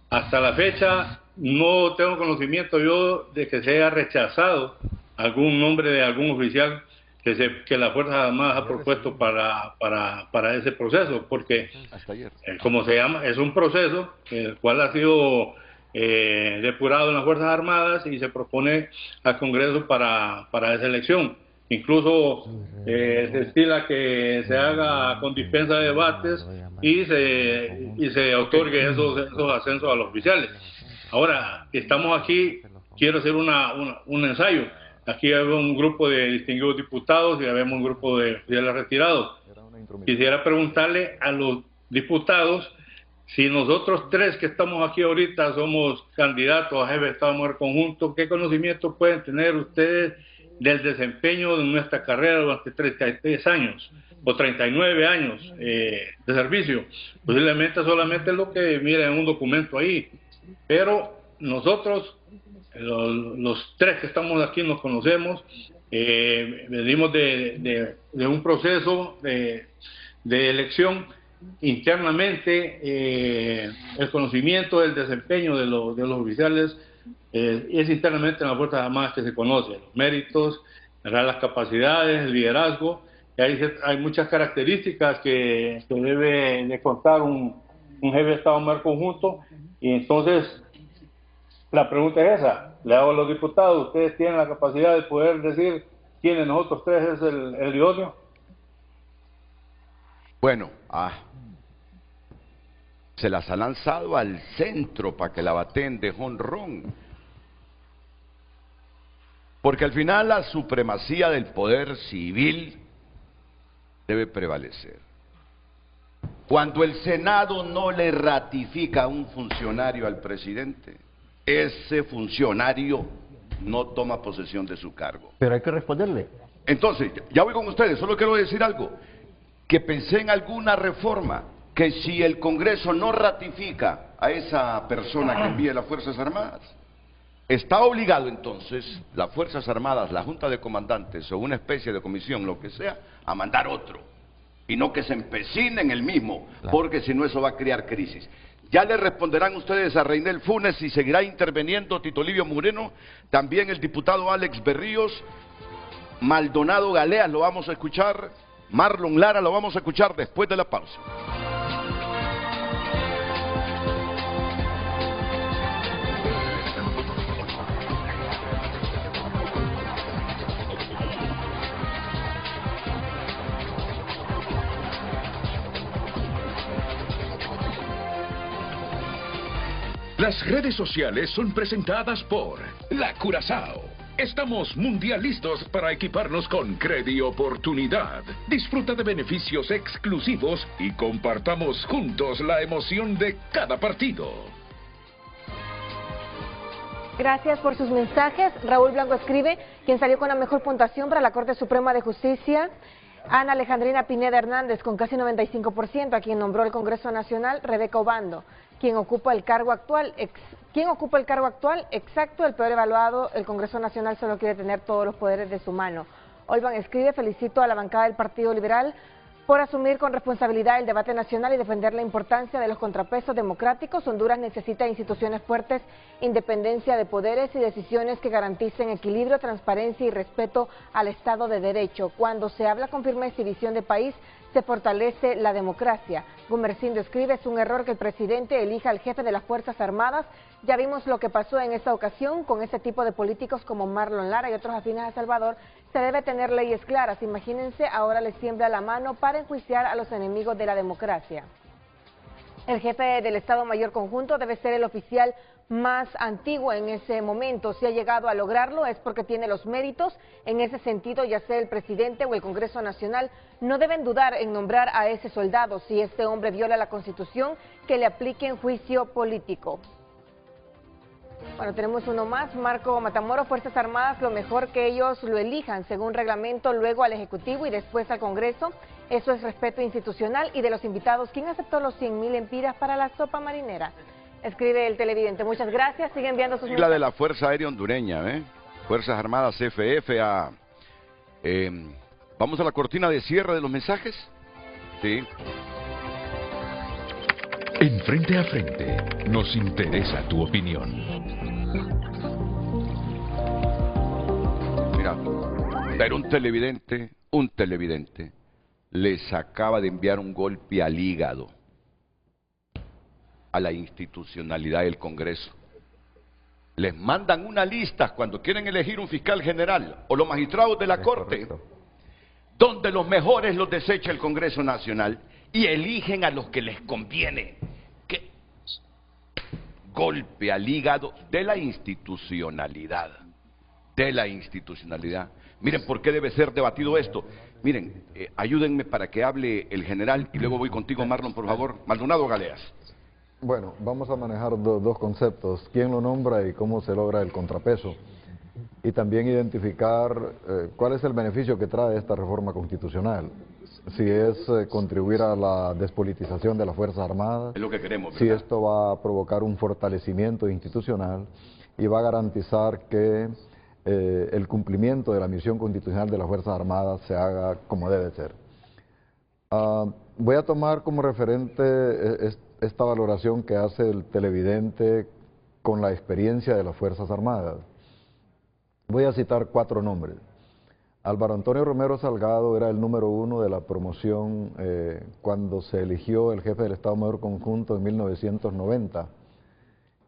Hasta la fecha no tengo conocimiento yo de que se haya rechazado algún nombre de algún oficial que la Fuerza Armada ha propuesto para ese proceso, porque como se llama, es un proceso el cual ha sido depurado en las Fuerzas Armadas y se propone al Congreso para esa elección. Incluso se estila que se haga con dispensa de debates y se otorgue esos ascensos a los oficiales. Ahora, estamos aquí, quiero hacer un ensayo. Aquí hay un grupo de distinguidos diputados y habemos un grupo de oficiales retirados. Quisiera preguntarle a los diputados si nosotros tres que estamos aquí ahorita somos candidatos a jefe de Estado Mayor Conjunto, ¿qué conocimientos pueden tener ustedes del desempeño de nuestra carrera durante 33 años o 39 años de servicio? Posiblemente solamente lo que miren en un documento ahí, pero nosotros, los tres que estamos aquí nos conocemos, venimos de un proceso de elección internamente. El conocimiento del desempeño de los oficiales es internamente en las Fuerzas Armadas que se conoce, los méritos, las capacidades, el liderazgo. Hay muchas características que debe de contar un jefe de Estado Mayor Conjunto, y entonces la pregunta es esa, le hago a los diputados, ¿ustedes tienen la capacidad de poder decir quién de nosotros tres es el idóneo? Bueno, se las ha lanzado al centro para que la baten de jonrón. Porque al final la supremacía del poder civil debe prevalecer. Cuando el Senado no le ratifica a un funcionario al presidente, ese funcionario no toma posesión de su cargo. Pero hay que responderle. Entonces, ya voy con ustedes, solo quiero decir algo, que pensé en alguna reforma, que si el Congreso no ratifica a esa persona que envíe las Fuerzas Armadas, está obligado entonces las Fuerzas Armadas, la Junta de Comandantes o una especie de comisión, lo que sea, a mandar otro. Y no que se empecine en el mismo, porque si no eso va a crear crisis. Ya le responderán ustedes a Reinel Funes y seguirá interviniendo Tito Livio Moreno, también el diputado Alex Berríos, Maldonado Galeas lo vamos a escuchar, Marlon Lara lo vamos a escuchar después de la pausa. Las redes sociales son presentadas por La Curazao Estamos mundialistas para equiparnos con Credi Oportunidad. Disfruta de beneficios exclusivos y compartamos juntos la emoción de cada partido. Gracias por sus mensajes. Raúl Blanco escribe, quien salió con la mejor puntuación para la Corte Suprema de Justicia, Ana Alejandrina Pineda Hernández, con casi 95%, a quien nombró el Congreso Nacional, Rebeca Obando, quien ocupa el cargo actual. Exacto, el peor evaluado, el Congreso Nacional solo quiere tener todos los poderes de su mano. Olvan escribe, felicito a la bancada del Partido Liberal por asumir con responsabilidad el debate nacional y defender la importancia de los contrapesos democráticos. Honduras necesita instituciones fuertes, independencia de poderes y decisiones que garanticen equilibrio, transparencia y respeto al Estado de Derecho. Cuando se habla con firmeza y visión de país, se fortalece la democracia. Gumercindo escribe, es un error que el presidente elija al jefe de las Fuerzas Armadas. Ya vimos lo que pasó en esta ocasión con ese tipo de políticos como Marlon Lara y otros afines a Salvador. Se debe tener leyes claras. Imagínense, ahora les tiembla la mano para enjuiciar a los enemigos de la democracia. El jefe del Estado Mayor Conjunto debe ser el oficial más antiguo en ese momento. Si ha llegado a lograrlo es porque tiene los méritos. En ese sentido, ya sea el presidente o el Congreso Nacional, no deben dudar en nombrar a ese soldado. Si este hombre viola la Constitución, que le apliquen juicio político. Bueno, tenemos uno más, Marco Matamoro, Fuerzas Armadas, lo mejor que ellos lo elijan según reglamento, luego al Ejecutivo y después al Congreso. Eso es respeto institucional. Y de los invitados, ¿quién aceptó los 100,000 empiras para la sopa marinera? Escribe el televidente. Muchas gracias, sigue enviando sus mensajes. La de la Fuerza Aérea Hondureña, Fuerzas Armadas FFA. Vamos a la cortina de cierre de los mensajes. Sí. En Frente a Frente, nos interesa tu opinión. Mira, pero un televidente les acaba de enviar un golpe al hígado a la institucionalidad del Congreso. Les mandan una lista cuando quieren elegir un fiscal general o los magistrados de la Corte, donde los mejores los desecha el Congreso Nacional y eligen a los que les conviene. ¿Qué? Golpe al hígado de la institucionalidad. Miren, ¿por qué debe ser debatido esto? Miren, ayúdenme para que hable el general y luego voy contigo, Marlon, por favor. Maldonado Galeas. Bueno, vamos a manejar dos conceptos, quién lo nombra y cómo se logra el contrapeso. Y también identificar cuál es el beneficio que trae esta reforma constitucional. Si es contribuir a la despolitización de las Fuerzas Armadas, es lo que queremos, ¿verdad? Si esto va a provocar un fortalecimiento institucional y va a garantizar que el cumplimiento de la misión constitucional de las Fuerzas Armadas se haga como debe ser. Voy a tomar como referente esta valoración que hace el televidente con la experiencia de las Fuerzas Armadas. Voy a citar 4 nombres. Álvaro Antonio Romero Salgado era el número 1 de la promoción cuando se eligió el jefe del Estado Mayor Conjunto en 1990,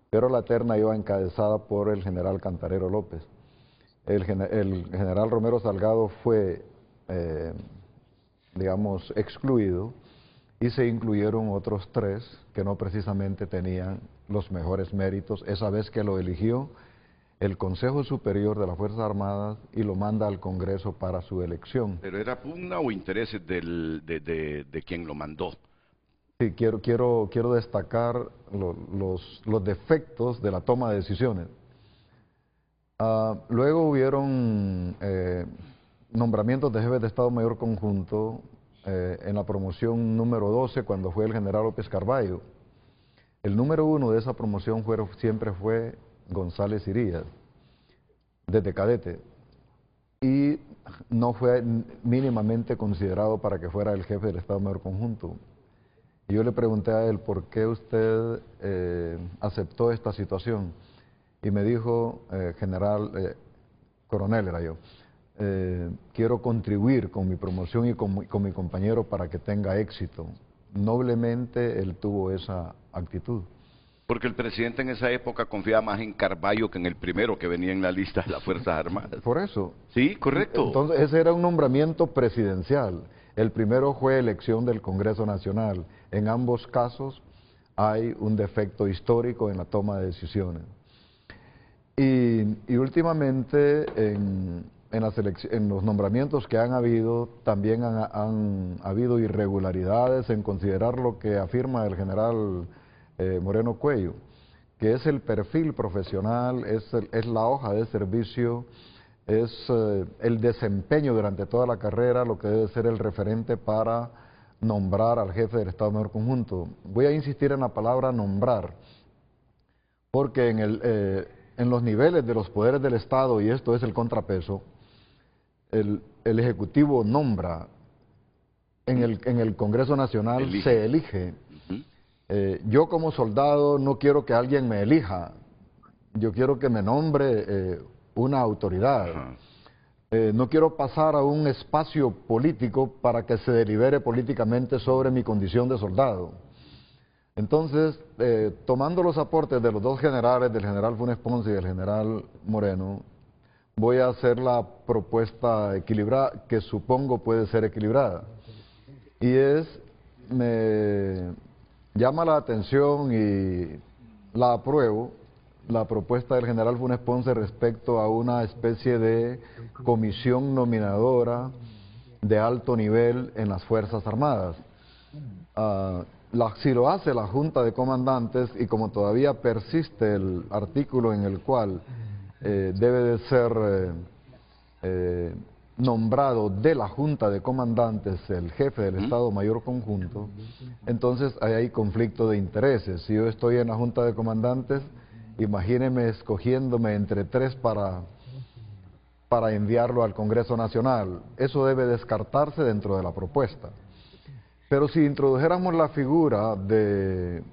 pero la terna iba encabezada por el general Cantarero López. El general Romero Salgado fue, digamos, excluido y se incluyeron otros 3 que no precisamente tenían los mejores méritos, esa vez que lo eligió el Consejo Superior de las Fuerzas Armadas y lo manda al Congreso para su elección. ¿Pero era pugna o intereses de quien lo mandó? Sí, quiero destacar los defectos de la toma de decisiones. Luego hubieron nombramientos de jefes de Estado Mayor Conjunto en la promoción número 12 cuando fue el general López Carballo. El número 1 de esa promoción siempre fue González Irías, desde cadete, y no fue mínimamente considerado para que fuera el jefe del Estado Mayor Conjunto. Y yo le pregunté a él, ¿por qué usted aceptó esta situación? Y me dijo, coronel era yo, quiero contribuir con mi promoción y con mi compañero para que tenga éxito. Noblemente él tuvo esa actitud. Porque el presidente en esa época confiaba más en Carballo que en el primero que venía en la lista de las Fuerzas Armadas. Por eso. Sí, correcto. Entonces ese era un nombramiento presidencial. El primero fue elección del Congreso Nacional. En ambos casos hay un defecto histórico en la toma de decisiones. Y últimamente en los nombramientos que han habido, también han habido irregularidades en considerar lo que afirma el general Moreno Cuello, que es el perfil profesional, es la hoja de servicio, es el desempeño durante toda la carrera, lo que debe ser el referente para nombrar al jefe del Estado Mayor Conjunto. Voy a insistir en la palabra nombrar, porque en los niveles de los poderes del Estado, y esto es el contrapeso, el Ejecutivo nombra, en el Congreso Nacional se elige. Yo como soldado no quiero que alguien me elija, yo quiero que me nombre una autoridad. No quiero pasar a un espacio político para que se delibere políticamente sobre mi condición de soldado. Entonces, tomando los aportes de los dos generales, del general Funes Ponce y del general Moreno, voy a hacer la propuesta equilibrada, que supongo puede ser equilibrada. Y me llama la atención y la apruebo, la propuesta del general Funes Ponce respecto a una especie de comisión nominadora de alto nivel en las Fuerzas Armadas. Si lo hace la Junta de Comandantes, y como todavía persiste el artículo en el cual debe de ser nombrado de la Junta de Comandantes el jefe del Estado Mayor Conjunto, entonces ahí hay conflicto de intereses. Si yo estoy en la Junta de Comandantes, imagíneme escogiéndome entre 3 para enviarlo al Congreso Nacional. Eso debe descartarse dentro de la propuesta. Pero si introdujéramos la figura de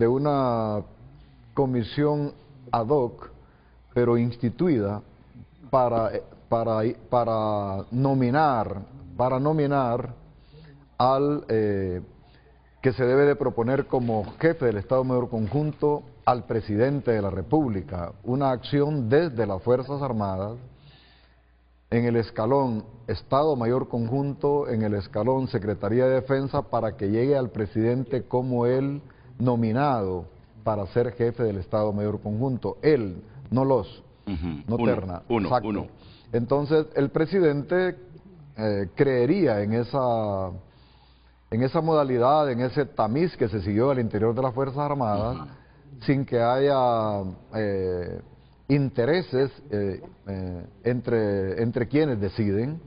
una comisión ad hoc, pero instituida para nominar al que se debe de proponer como jefe del Estado Mayor Conjunto al presidente de la República, una acción desde las Fuerzas Armadas, en el escalón Estado Mayor Conjunto, en el escalón Secretaría de Defensa, para que llegue al presidente como el nominado para ser jefe del Estado Mayor Conjunto. Él, no los, no terna. Exacto. Entonces, el presidente creería en esa modalidad, en ese tamiz que se siguió al interior de las Fuerzas Armadas, sin que haya intereses entre quienes deciden,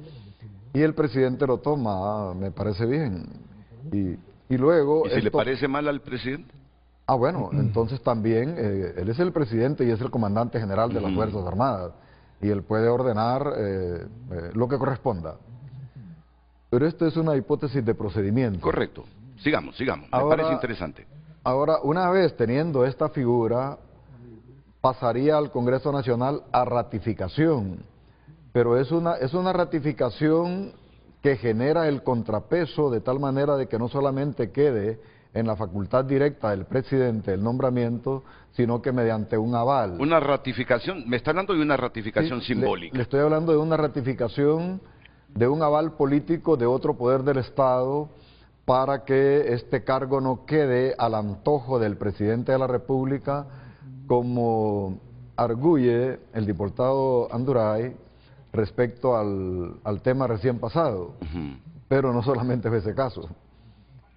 y el presidente lo toma, me parece bien. Y luego... ¿Y si le parece mal al presidente? Ah, bueno, entonces también, él es el presidente y es el comandante general de las Fuerzas Armadas, y él puede ordenar lo que corresponda. Pero esto es una hipótesis de procedimiento. Correcto. Sigamos. Me parece interesante. Ahora, una vez teniendo esta figura, pasaría al Congreso Nacional a ratificación. Pero es una ratificación que genera el contrapeso de tal manera de que no solamente quede en la facultad directa del presidente el nombramiento, sino que mediante un aval. Una ratificación, me está hablando de una ratificación simbólica. Le estoy hablando de una ratificación, de un aval político de otro poder del Estado, para que este cargo no quede al antojo del presidente de la República, como arguye el diputado Anduray respecto al tema recién pasado. Pero no solamente es ese caso.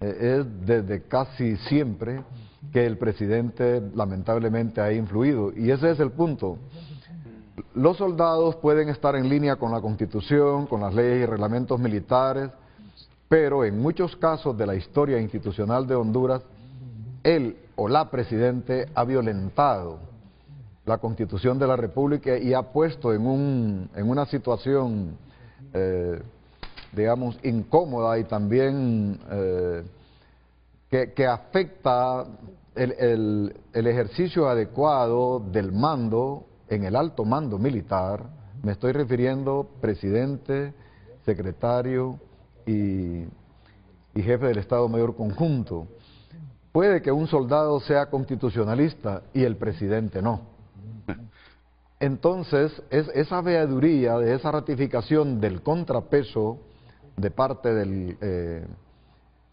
Es desde casi siempre que el presidente lamentablemente ha influido, y ese es el punto. Los soldados pueden estar en línea con la Constitución, con las leyes y reglamentos militares, pero en muchos casos de la historia institucional de Honduras, él o la presidente ha violentado la Constitución de la República y ha puesto en una situación digamos, incómoda y también que afecta el ejercicio adecuado del mando en el alto mando militar. Me estoy refiriendo presidente, secretario y jefe del Estado Mayor Conjunto. Puede que un soldado sea constitucionalista y el presidente no. Entonces, esa veeduría de esa ratificación del contrapeso de parte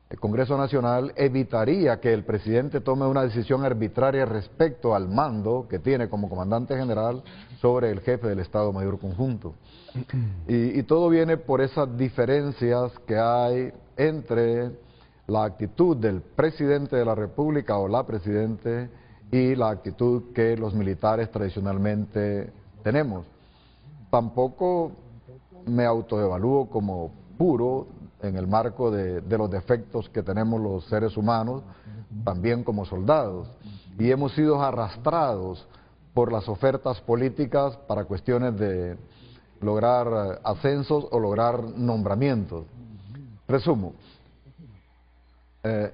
el Congreso Nacional evitaría que el presidente tome una decisión arbitraria respecto al mando que tiene como comandante general sobre el jefe del Estado Mayor Conjunto. Y todo viene por esas diferencias que hay entre la actitud del presidente de la República o la presidente y la actitud que los militares tradicionalmente tenemos. Tampoco me autoevalúo como puro en el marco de los defectos que tenemos los seres humanos, también como soldados. Y hemos sido arrastrados por las ofertas políticas para cuestiones de lograr ascensos o lograr nombramientos. Resumo,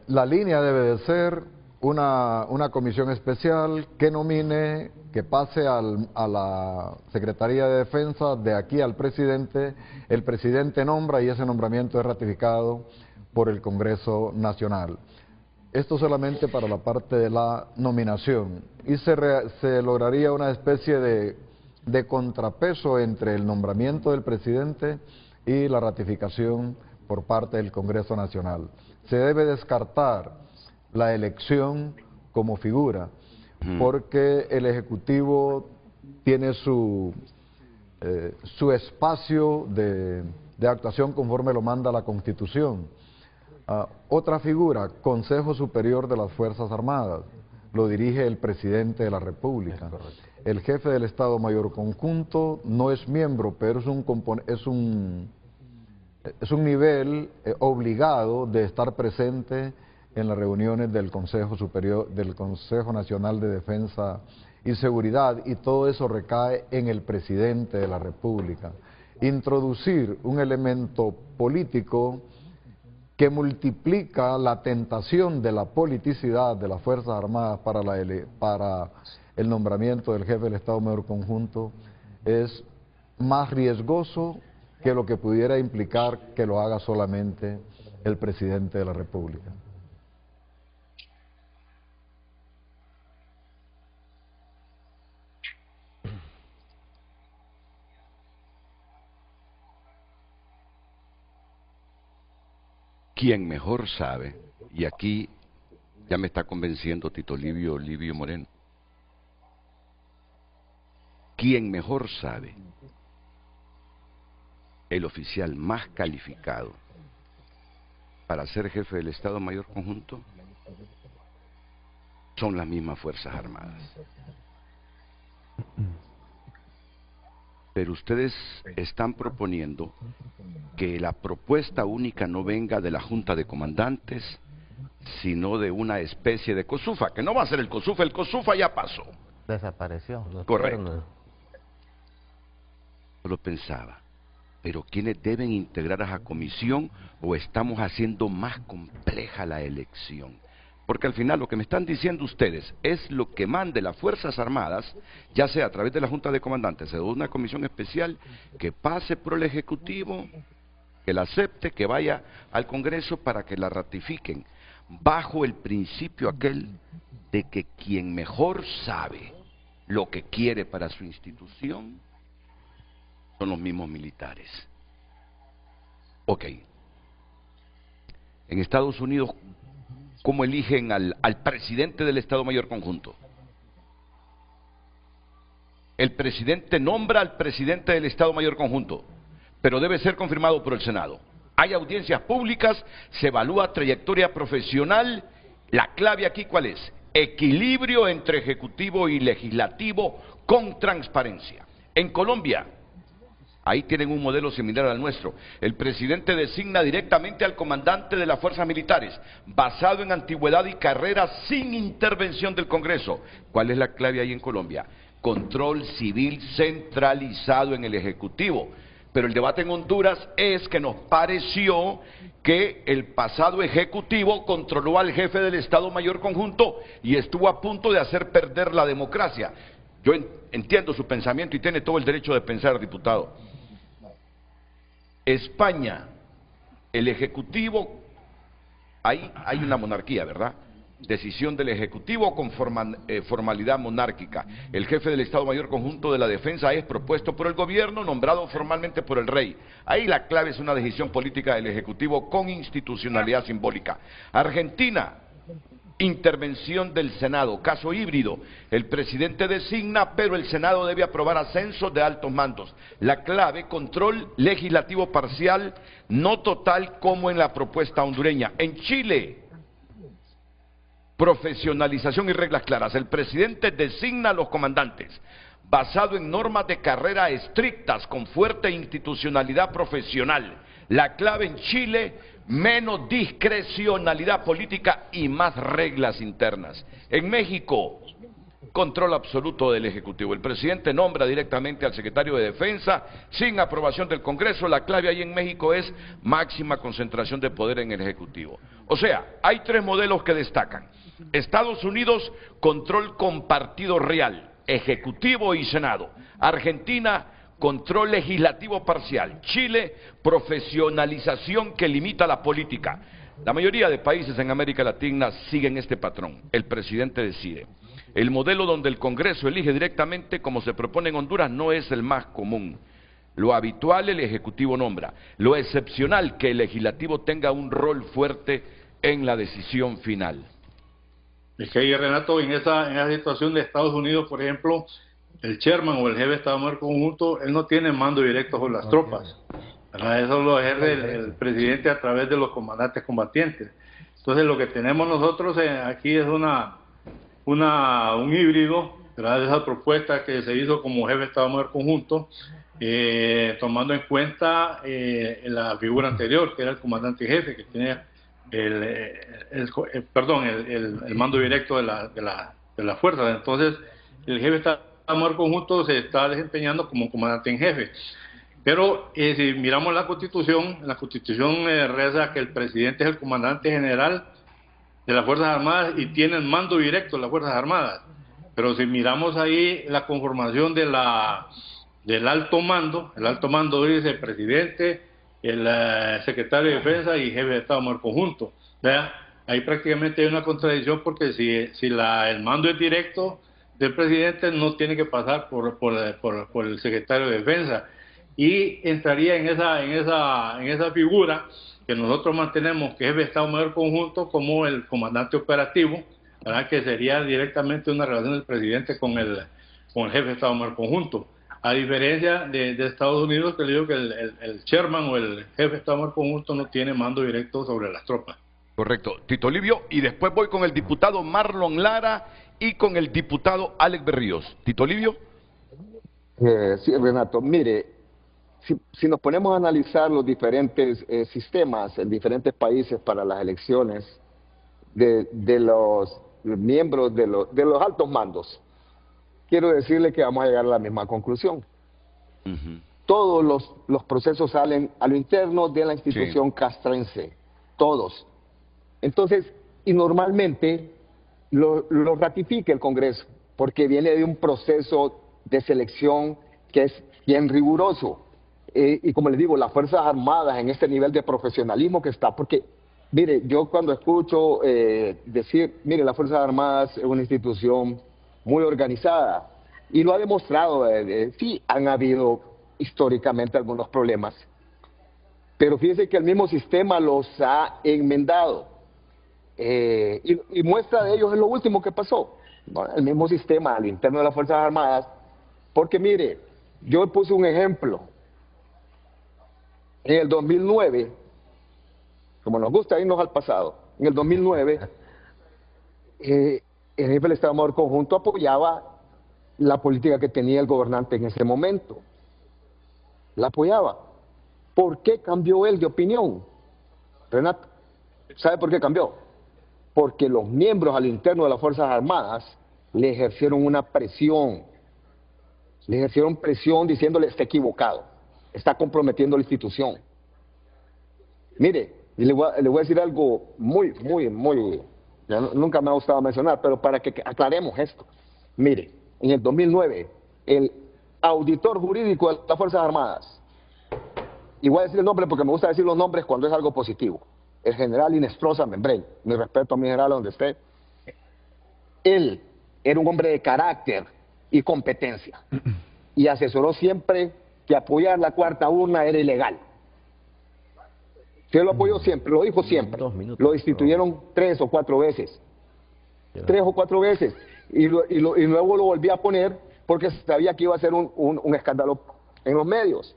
la línea debe de ser una comisión especial que nomine, que pase a la Secretaría de Defensa, de aquí al presidente, el presidente nombra y ese nombramiento es ratificado por el Congreso Nacional. Esto solamente para la parte de la nominación y se lograría una especie de contrapeso entre el nombramiento del presidente y la ratificación por parte del Congreso Nacional. Se debe descartar la elección como figura, porque el Ejecutivo tiene su espacio de actuación conforme lo manda la Constitución. Otra figura, Consejo Superior de las Fuerzas Armadas, lo dirige el Presidente de la República. El jefe del Estado Mayor Conjunto no es miembro, pero es un nivel obligado de estar presente en las reuniones del Consejo Superior, del Consejo Nacional de Defensa y Seguridad, y todo eso recae en el Presidente de la República. Introducir un elemento político que multiplica la tentación de la politicidad de las Fuerzas Armadas para el nombramiento del jefe del Estado Mayor Conjunto es más riesgoso que lo que pudiera implicar que lo haga solamente el Presidente de la República. Quien mejor sabe, y aquí ya me está convenciendo Tito Livio Moreno, quien mejor sabe, el oficial más calificado para ser jefe del Estado Mayor Conjunto, son las mismas Fuerzas Armadas. Pero ustedes están proponiendo que la propuesta única no venga de la Junta de Comandantes, sino de una especie de COSUFA, que no va a ser el COSUFA ya pasó. Desapareció. Correcto. Yo lo pensaba, pero ¿quiénes deben integrar a esa comisión o estamos haciendo más compleja la elección? Porque al final lo que me están diciendo ustedes es lo que mande las Fuerzas Armadas, ya sea a través de la Junta de Comandantes o de una comisión especial, que pase por el Ejecutivo, que la acepte, que vaya al Congreso para que la ratifiquen, bajo el principio aquel de que quien mejor sabe lo que quiere para su institución son los mismos militares. Ok. En Estados Unidos, ¿cómo eligen al presidente del Estado Mayor Conjunto? El presidente nombra al presidente del Estado Mayor Conjunto, pero debe ser confirmado por el Senado. Hay audiencias públicas, se evalúa trayectoria profesional. La clave aquí, ¿cuál es? Equilibrio entre ejecutivo y legislativo con transparencia. En Colombia, ahí tienen un modelo similar al nuestro. El presidente designa directamente al comandante de las fuerzas militares, basado en antigüedad y carrera, sin intervención del Congreso. ¿Cuál es la clave ahí en Colombia? Control civil centralizado en el Ejecutivo. Pero el debate en Honduras es que nos pareció que el pasado Ejecutivo controló al jefe del Estado Mayor Conjunto y estuvo a punto de hacer perder la democracia. Yo entiendo su pensamiento y tiene todo el derecho de pensar, diputado. España, el Ejecutivo, ahí hay una monarquía, ¿verdad? decisión del Ejecutivo con formalidad monárquica. El jefe del Estado Mayor Conjunto de la Defensa es propuesto por el gobierno, nombrado formalmente por el rey. Ahí la clave es una decisión política del Ejecutivo con institucionalidad simbólica. Argentina, intervención del Senado, caso híbrido. El presidente designa, pero el Senado debe aprobar ascensos de altos mandos. La clave, control legislativo parcial, no total como en la propuesta hondureña. En Chile, profesionalización y reglas claras. El presidente designa a los comandantes, basado en normas de carrera estrictas, con fuerte institucionalidad profesional. La clave en Chile, menos discrecionalidad política y más reglas internas. En México, control absoluto del Ejecutivo. El presidente nombra directamente al secretario de Defensa sin aprobación del Congreso. La clave ahí en México es máxima concentración de poder en el Ejecutivo. O sea, hay tres modelos que destacan. Estados Unidos, control compartido real, Ejecutivo y Senado. Argentina, control legislativo parcial. Chile, profesionalización que limita la política. La mayoría de países en América Latina siguen este patrón. El presidente decide. El modelo donde el Congreso elige directamente, como se propone en Honduras, no es el más común. Lo habitual, el Ejecutivo nombra. Lo excepcional, que el Legislativo tenga un rol fuerte en la decisión final. Es que ahí, Renato, en esa situación de Estados Unidos, por ejemplo, el chairman o el jefe de Estado Mayor Conjunto, él no tiene mando directo sobre las tropas, ¿verdad? Eso lo ejerce el presidente a través de los comandantes combatientes. Entonces lo que tenemos nosotros aquí es un híbrido, ¿verdad? De esa propuesta que se hizo como jefe de Estado Mayor Conjunto, tomando en cuenta la figura anterior, que era el comandante jefe, que tiene el mando directo de la fuerza. Entonces el jefe de Estado Mayor Conjunto se está desempeñando como comandante en jefe. Pero si miramos la Constitución reza que el presidente es el comandante general de las Fuerzas Armadas y tiene el mando directo de las Fuerzas Armadas. Pero si miramos ahí la conformación del alto mando dice presidente, el secretario de Defensa y jefe de Estado Mayor Conjunto. ¿Vea? Ahí prácticamente hay una contradicción, porque si el mando es directo del presidente, no tiene que pasar por el secretario de Defensa, y entraría en esa figura que nosotros mantenemos, que es jefe de Estado Mayor Conjunto, como el comandante operativo, ¿verdad? Que sería directamente una relación del presidente con el jefe de Estado Mayor Conjunto, a diferencia de Estados Unidos, que le digo que el chairman o el jefe de Estado Mayor Conjunto no tiene mando directo sobre las tropas. Correcto. Tito Livio, y después voy con el diputado Marlon Lara y con el diputado Alex Berríos. Tito Livio. Sí, Renato, mire, si nos ponemos a analizar los diferentes sistemas en diferentes países para las elecciones de los miembros de los altos mandos, quiero decirle que vamos a llegar a la misma conclusión. Todos los procesos salen a lo interno de la institución castrense, todos. Entonces, y normalmente lo ratifica el Congreso, porque viene de un proceso de selección que es bien riguroso. Y como les digo, las Fuerzas Armadas en este nivel de profesionalismo que está, porque, mire, yo cuando escucho decir, mire, las Fuerzas Armadas es una institución muy organizada, y lo ha demostrado, sí, han habido históricamente algunos problemas, pero fíjense que el mismo sistema los ha enmendado. Y muestra de ellos es lo último que pasó, ¿no? El mismo sistema al interno de las Fuerzas Armadas, porque mire, yo puse un ejemplo. En el 2009, como nos gusta irnos al pasado, en el 2009, el jefe del Estado Mayor Conjunto apoyaba la política que tenía el gobernante en ese momento. La apoyaba. ¿Por qué cambió él de opinión, Renato? ¿Sabe por qué cambió? Porque los miembros al interno de las Fuerzas Armadas le ejercieron una presión. Le ejercieron presión diciéndole está equivocado, está comprometiendo la institución. Mire, y le voy a decir algo muy, nunca me ha gustado mencionar, pero para que aclaremos esto. Mire, en el 2009, el auditor jurídico de las Fuerzas Armadas, y voy a decir el nombre porque me gusta decir los nombres cuando es algo positivo, el general Inestrosa Membrey, mi respeto a mi general donde esté, Él era un hombre de carácter y competencia y asesoró siempre que apoyar la cuarta urna era ilegal. Se lo apoyó siempre, lo dijo siempre. Lo instituyeron 3 o 4 veces. 3 o 4 veces. Y luego lo volví a poner porque sabía que iba a ser un escándalo en los medios.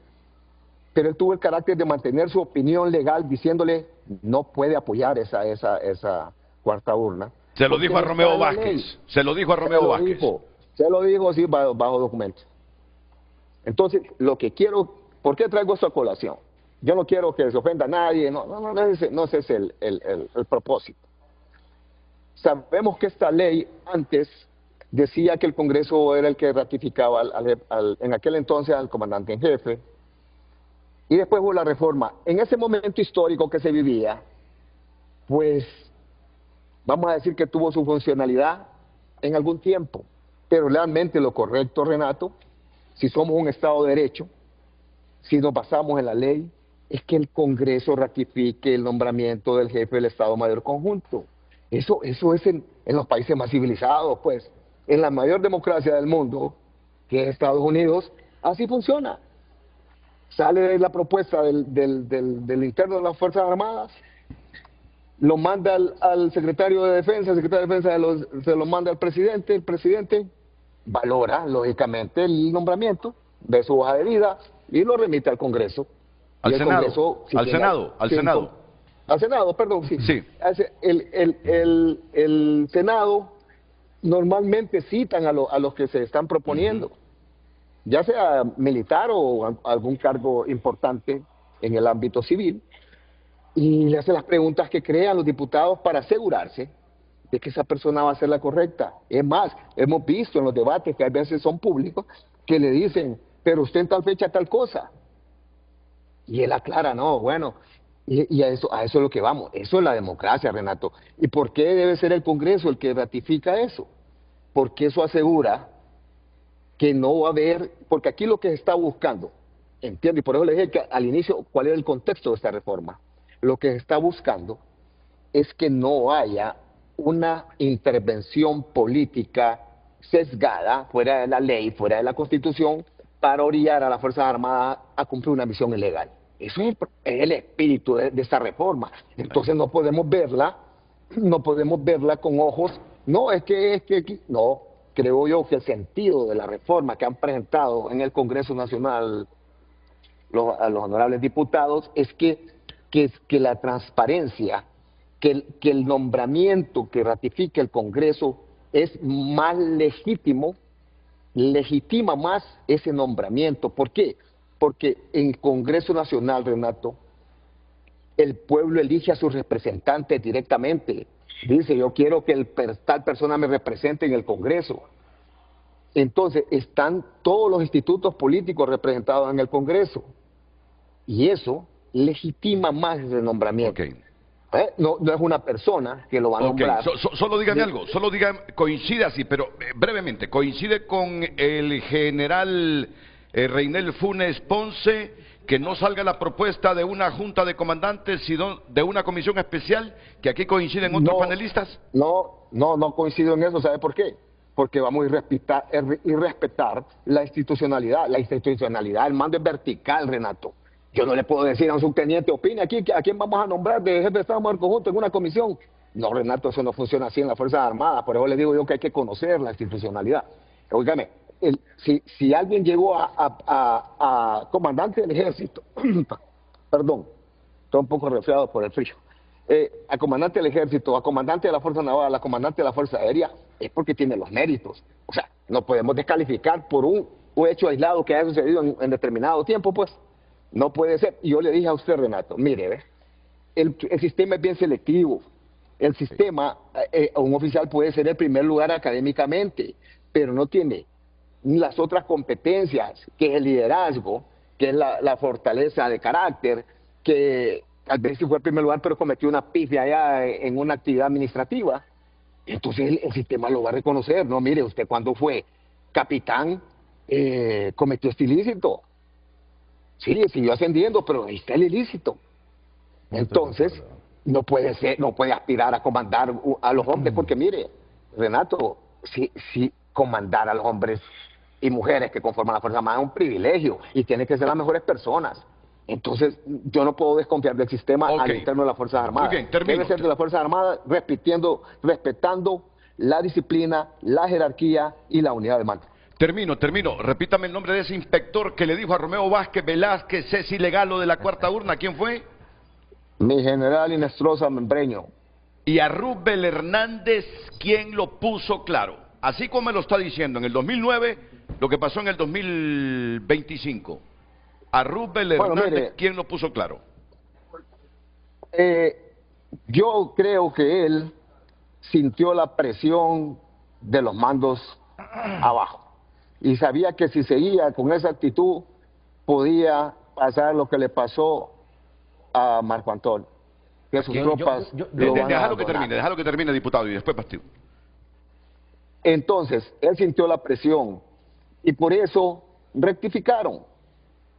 Pero él tuvo el carácter de mantener su opinión legal diciéndole no puede apoyar esa cuarta urna. Se lo dijo a Romeo Vázquez. Se lo dijo a Romeo Vázquez. Se lo dijo, sí, bajo documento. Entonces, lo que quiero, ¿por qué traigo esto a colación? Yo no quiero que se ofenda a nadie, no ese es el propósito. Sabemos que esta ley antes decía que el Congreso era el que ratificaba en aquel entonces al comandante en jefe, y después hubo la reforma. En ese momento histórico que se vivía, pues vamos a decir que tuvo su funcionalidad en algún tiempo, pero realmente lo correcto, Renato, si somos un Estado de Derecho, si nos basamos en la ley, es que el Congreso ratifique el nombramiento del jefe del Estado Mayor Conjunto. Eso es en los países más civilizados, pues. En la mayor democracia del mundo, que es Estados Unidos, así funciona. Sale la propuesta del interno de las Fuerzas Armadas, lo manda al secretario de Defensa, el secretario de Defensa se lo manda al presidente, el presidente valora, lógicamente, el nombramiento de su hoja de vida y lo remite al Congreso. Al Senado, Congreso, si al Senado, al Senado. Al Senado, perdón, sí. Sí. El Senado normalmente citan a los que se están proponiendo, ya sea militar o algún cargo importante en el ámbito civil, y le hacen las preguntas que crean los diputados para asegurarse de que esa persona va a ser la correcta. Es más, hemos visto en los debates que a veces son públicos, que le dicen, pero usted en tal fecha tal cosa. Y él aclara, no, bueno, y a eso es lo que vamos. Eso es la democracia, Renato. ¿Y por qué debe ser el Congreso el que ratifica eso? Porque eso asegura que no va a haber, porque aquí lo que se está buscando, entiendo, y por eso le dije que al inicio cuál era el contexto de esta reforma. Lo que se está buscando es que no haya una intervención política sesgada, fuera de la ley, fuera de la Constitución, para orillar a las Fuerzas Armadas a cumplir una misión ilegal. Eso es el espíritu de esta reforma. Entonces no podemos verla con ojos, no, no, creo yo que el sentido de la reforma que han presentado en el Congreso Nacional a los honorables diputados es que la transparencia, que el nombramiento que ratifique el Congreso es más legítimo, legitima más ese nombramiento. ¿Por qué? Porque en el Congreso Nacional, Renato, el pueblo elige a sus representantes directamente. Dice, yo quiero que tal persona me represente en el Congreso. Entonces, están todos los institutos políticos representados en el Congreso. Y eso legitima más ese nombramiento. Okay. No es una persona que lo va a nombrar. Solo dígame algo, solo dígame, coincide así, pero brevemente, coincide con el general Reinel Funes Ponce, que no salga la propuesta de una junta de comandantes, sino de una comisión especial, que aquí coinciden otros panelistas. No coincido en eso, ¿sabe por qué? Porque vamos a irrespetar la institucionalidad. El mando es vertical, Renato. Yo no le puedo decir a un subteniente, opine aquí, ¿a quién vamos a nombrar de jefe de Estado Mayor Conjunto en una comisión? No, Renato, eso no funciona así en las Fuerzas Armadas, por eso le digo yo que hay que conocer la institucionalidad. Óigame, si alguien llegó a comandante del ejército, perdón, estoy un poco resfriado por el frío, a comandante del ejército, a comandante de la Fuerza Naval, a comandante de la Fuerza Aérea, es porque tiene los méritos. O sea, no podemos descalificar por un hecho aislado que haya sucedido en determinado tiempo, pues. No puede ser. Y yo le dije a usted, Renato, mire, el sistema es bien selectivo. El sistema, un oficial puede ser el primer lugar académicamente, pero no tiene las otras competencias, que es el liderazgo, que es la fortaleza de carácter, que tal vez sí fue el primer lugar, pero cometió una pifia allá en una actividad administrativa. Entonces el sistema lo va a reconocer. No, mire, usted cuando fue capitán cometió este ilícito. Sí, siguió ascendiendo, pero ahí está el ilícito. Entonces, no puede aspirar a comandar a los hombres, porque mire, Renato, si comandar a los hombres y mujeres que conforman la Fuerza Armada es un privilegio y tienen que ser las mejores personas. Entonces, yo no puedo desconfiar del sistema al interno de las Fuerzas Armadas. Muy bien, termino. Debe ser de las Fuerzas Armadas respetando la disciplina, la jerarquía y la unidad de mando. Termino. Repítame el nombre de ese inspector que le dijo a Romeo Vázquez Velázquez, Ceci Legalo de la cuarta urna. ¿Quién fue? Mi general Inestrosa Membreño. Y a Rubel Hernández, ¿quién lo puso claro? Así como me lo está diciendo en el 2009, lo que pasó en el 2025. A Rubel Hernández, mire, ¿quién lo puso claro? Yo creo que él sintió la presión de los mandos abajo. Y sabía que si seguía con esa actitud, podía pasar lo que le pasó a Marco Antonio. Que sus tropas déjalo que termine, diputado, y después Pastillo. Entonces, él sintió la presión y por eso rectificaron.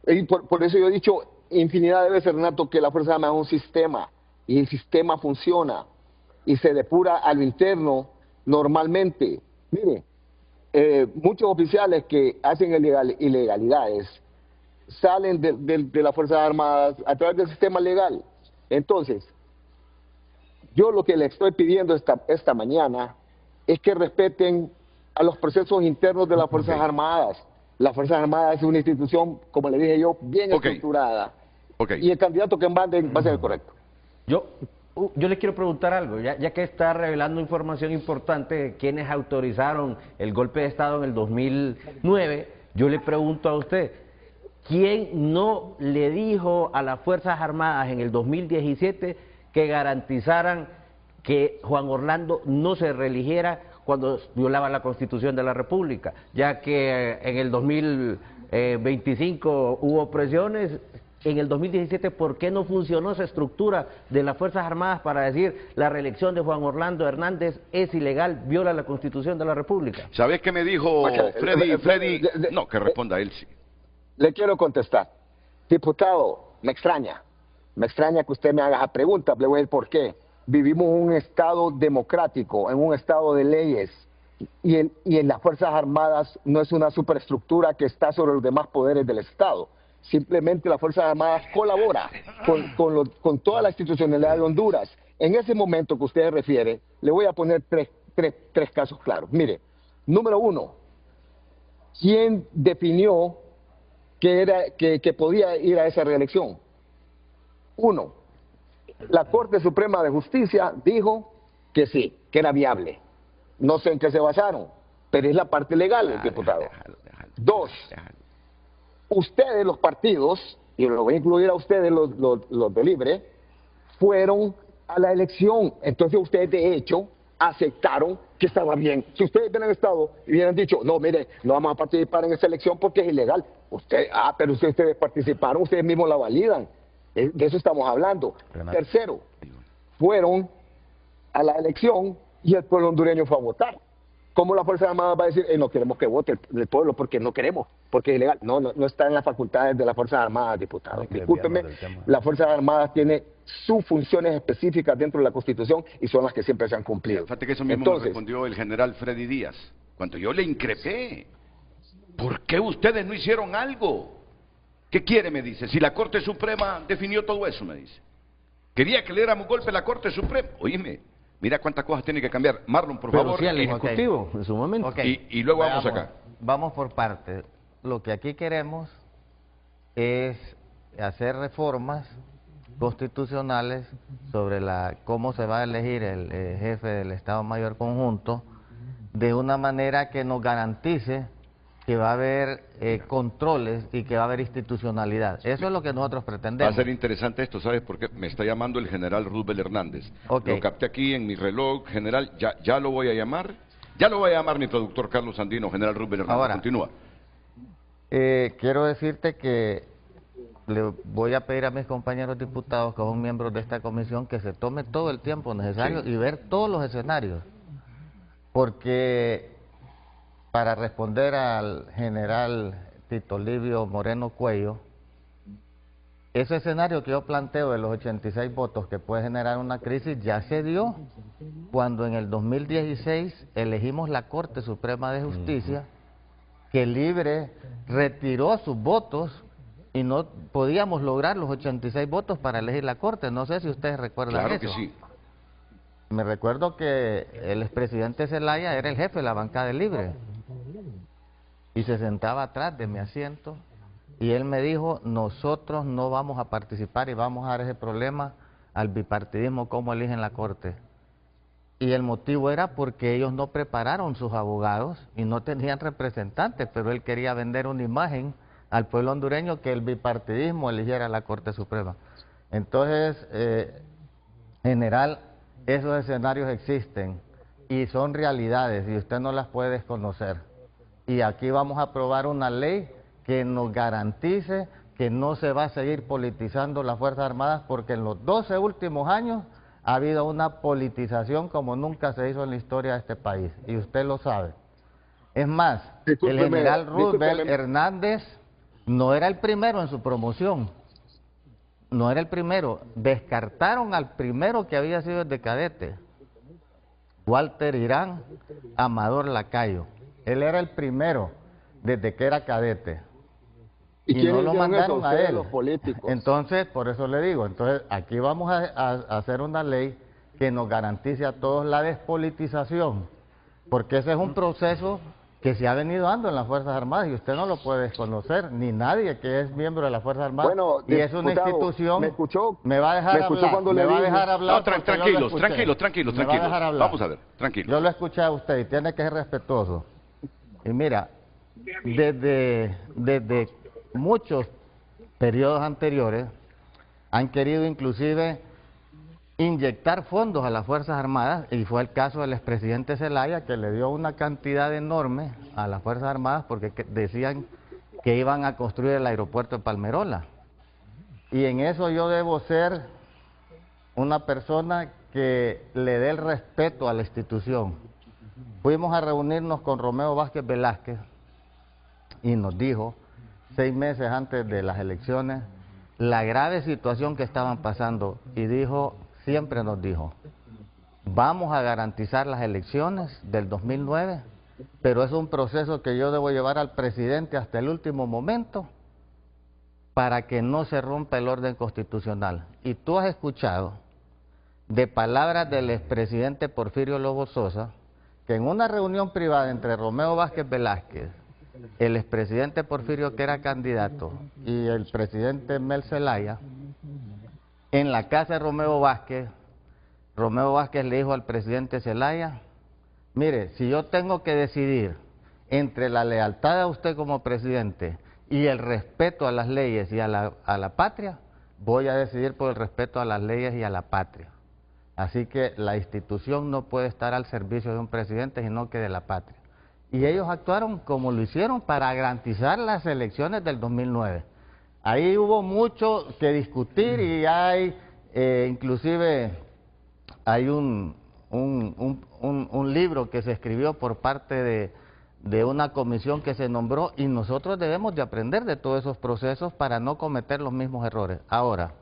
Y por eso yo he dicho infinidad de veces, Renato, que la Fuerza Armada es un sistema y el sistema funciona y se depura a lo interno normalmente. Mire, muchos oficiales que hacen ilegalidades salen de las Fuerzas Armadas a través del sistema legal. Entonces, yo lo que le estoy pidiendo esta mañana es que respeten a los procesos internos de las Fuerzas Armadas. Las Fuerzas Armadas es una institución, como le dije yo, bien estructurada. Y el candidato que manden va a ser el correcto. Yo le quiero preguntar algo, ya que está revelando información importante de quienes autorizaron el golpe de Estado en el 2009, yo le pregunto a usted, ¿quién no le dijo a las Fuerzas Armadas en el 2017 que garantizaran que Juan Orlando no se reeligiera cuando violaba la Constitución de la República? Ya que en el 2025 hubo presiones. En el 2017, ¿por qué no funcionó esa estructura de las Fuerzas Armadas para decir la reelección de Juan Orlando Hernández es ilegal, viola la Constitución de la República? ¿Sabes qué me dijo Freddy? No, que responda él, sí. Le quiero contestar. Diputado, me extraña que usted me haga esa pregunta, le voy a decir por qué. Vivimos en un Estado democrático, en un Estado de leyes, y en las Fuerzas Armadas no es una superestructura que está sobre los demás poderes del Estado. Simplemente las Fuerzas Armadas colabora con toda la institucionalidad de Honduras. En ese momento que usted se refiere, le voy a poner tres casos claros. Mire, número uno, ¿quién definió que podía ir a esa reelección? Uno, la Corte Suprema de Justicia dijo que sí, que era viable. No sé en qué se basaron, pero es la parte legal, diputado. Dos, ustedes, los partidos, y lo voy a incluir a ustedes, los de Libre, fueron a la elección. Entonces ustedes, de hecho, aceptaron que estaba bien. Si ustedes hubieran estado y hubieran dicho, no, mire, no vamos a participar en esa elección porque es ilegal. Pero ustedes participaron, ustedes mismos la validan. De eso estamos hablando. Tercero, fueron a la elección y el pueblo hondureño fue a votar. ¿Cómo la Fuerza Armada va a decir, no queremos que vote el pueblo porque no queremos, porque es ilegal? No está en las facultades de las Fuerzas Armadas, diputados. Discúlpenme, las Fuerzas Armadas tienen sus funciones específicas dentro de la Constitución y son las que siempre se han cumplido. Fíjate que eso mismo me respondió el general Freddy Díaz, cuando yo le increpé. ¿Por qué ustedes no hicieron algo? ¿Qué quiere? Me dice. Si la Corte Suprema definió todo eso, me dice. Quería que le diéramos golpe a la Corte Suprema. Oíme, mira cuántas cosas tiene que cambiar. Marlon, por favor. Sí, al Ejecutivo, en su momento. Y luego vamos acá. Vamos por partes. Lo que aquí queremos es hacer reformas constitucionales sobre cómo se va a elegir el jefe del Estado Mayor Conjunto de una manera que nos garantice que va a haber controles y que va a haber institucionalidad. Eso es lo que nosotros pretendemos. Va a ser interesante esto, ¿sabes por qué? Me está llamando el general Rubel Hernández. Lo capté aquí en mi reloj, general, ya lo voy a llamar. Ya lo voy a llamar mi productor Carlos Andino, general Rubel Hernández. Ahora, continúa. Quiero decirte que le voy a pedir a mis compañeros diputados, que son miembros de esta comisión, que se tome todo el tiempo necesario y ver todos los escenarios. Porque para responder al general Tito Livio Moreno Cuello, ese escenario que yo planteo de los 86 votos que puede generar una crisis ya se dio cuando en el 2016 elegimos la Corte Suprema de Justicia, que Libre retiró sus votos y no podíamos lograr los 86 votos para elegir la Corte. No sé si ustedes recuerdan Claro eso. que sí. Me recuerdo que el expresidente Zelaya era el jefe de la bancada de Libre y se sentaba atrás de mi asiento y él me dijo: nosotros no vamos a participar y vamos a dar ese problema al bipartidismo, cómo eligen la Corte. Y el motivo era porque ellos no prepararon sus abogados y no tenían representantes, pero él quería vender una imagen al pueblo hondureño que el bipartidismo eligiera la Corte Suprema. Entonces, general, esos escenarios existen y son realidades y usted no las puede desconocer. Y aquí vamos a aprobar una ley que nos garantice que no se va a seguir politizando las Fuerzas Armadas, porque en los 12 últimos años ha habido una politización como nunca se hizo en la historia de este país, y usted lo sabe. Es más, el general Roosevelt Hernández no era el primero en su promoción, no era el primero, descartaron al primero que había sido el de cadete, Walter Irán Amador Lacayo. Él era el primero desde que era cadete. Y no lo mandaron a él. Los políticos. Entonces, por eso le digo, entonces aquí vamos a hacer una ley que nos garantice a todos la despolitización, porque ese es un proceso que se ha venido dando en las Fuerzas Armadas y usted no lo puede desconocer, ni nadie que es miembro de las Fuerzas Armadas. Bueno, y es una institución. ¿Me escuchó? Me va a dejar hablar. Me va a dejar hablar. No, tranquilos. Vamos a ver, tranquilos. Yo lo escuché a usted y tiene que ser respetuoso. Y mira, desde muchos periodos anteriores han querido inclusive inyectar fondos a las Fuerzas Armadas, y fue el caso del expresidente Zelaya, que le dio una cantidad enorme a las Fuerzas Armadas porque decían que iban a construir el aeropuerto de Palmerola. Y en eso yo debo ser una persona que le dé el respeto a la institución. Fuimos a reunirnos con Romeo Vázquez Velázquez y nos dijo, 6 meses antes de las elecciones, la grave situación que estaban pasando, y dijo, siempre nos dijo, vamos a garantizar las elecciones del 2009, pero es un proceso que yo debo llevar al presidente hasta el último momento para que no se rompa el orden constitucional. Y tú has escuchado de palabras del expresidente Porfirio Lobo Sosa, que en una reunión privada entre Romeo Vázquez Velázquez, el expresidente Porfirio, que era candidato, y el presidente Mel Zelaya, en la casa de Romeo Vázquez le dijo al presidente Zelaya, mire, si yo tengo que decidir entre la lealtad a usted como presidente y el respeto a las leyes y a la patria, voy a decidir por el respeto a las leyes y a la patria. Así que la institución no puede estar al servicio de un presidente, sino que de la patria. Y ellos actuaron como lo hicieron para garantizar las elecciones del 2009. Ahí hubo mucho que discutir y hay, inclusive, hay un libro que se escribió por parte de una comisión que se nombró, y nosotros debemos de aprender de todos esos procesos para no cometer los mismos errores. Ahora,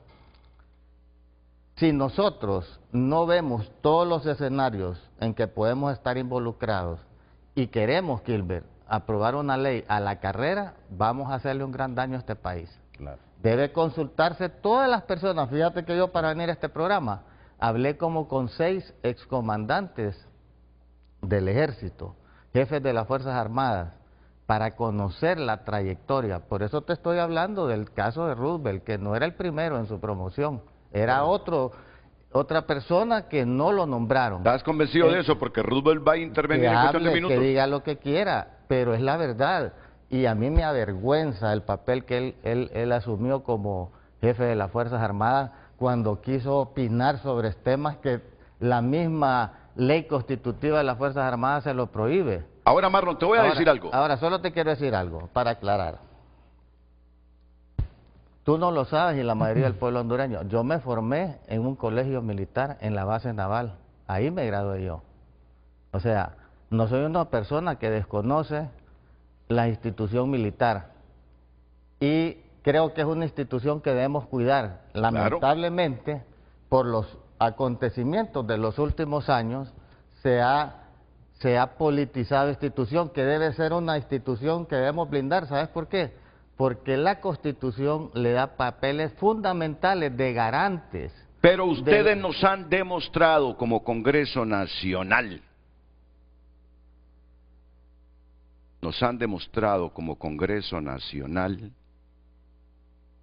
si nosotros no vemos todos los escenarios en que podemos estar involucrados y queremos, Gilbert, aprobar una ley a la carrera, vamos a hacerle un gran daño a este país. Claro. Debe consultarse todas las personas. Fíjate que yo, para venir a este programa, hablé como con 6 excomandantes del Ejército, jefes de las Fuerzas Armadas, para conocer la trayectoria. Por eso te estoy hablando del caso de Roosevelt, que no era el primero en su promoción, era otra persona que no lo nombraron. ¿Estás convencido de eso? Porque Roosevelt va a intervenir en cuestión de minutos. Que diga lo que quiera, pero es la verdad. Y a mí me avergüenza el papel que él asumió como jefe de las Fuerzas Armadas cuando quiso opinar sobre temas que la misma ley constitutiva de las Fuerzas Armadas se lo prohíbe. Ahora, Marlon, te voy a decir algo. Ahora, solo te quiero decir algo para aclarar. Tú no lo sabes, y la mayoría del pueblo hondureño. Yo me formé en un colegio militar en la base naval. Ahí me gradué yo. O sea, no soy una persona que desconoce la institución militar. Y creo que es una institución que debemos cuidar. Lamentablemente, por los acontecimientos de los últimos años, se ha politizado institución, que debe ser una institución que debemos blindar. ¿Sabes por qué? Porque la Constitución le da papeles fundamentales de garantes. Pero ustedes nos han demostrado como Congreso Nacional,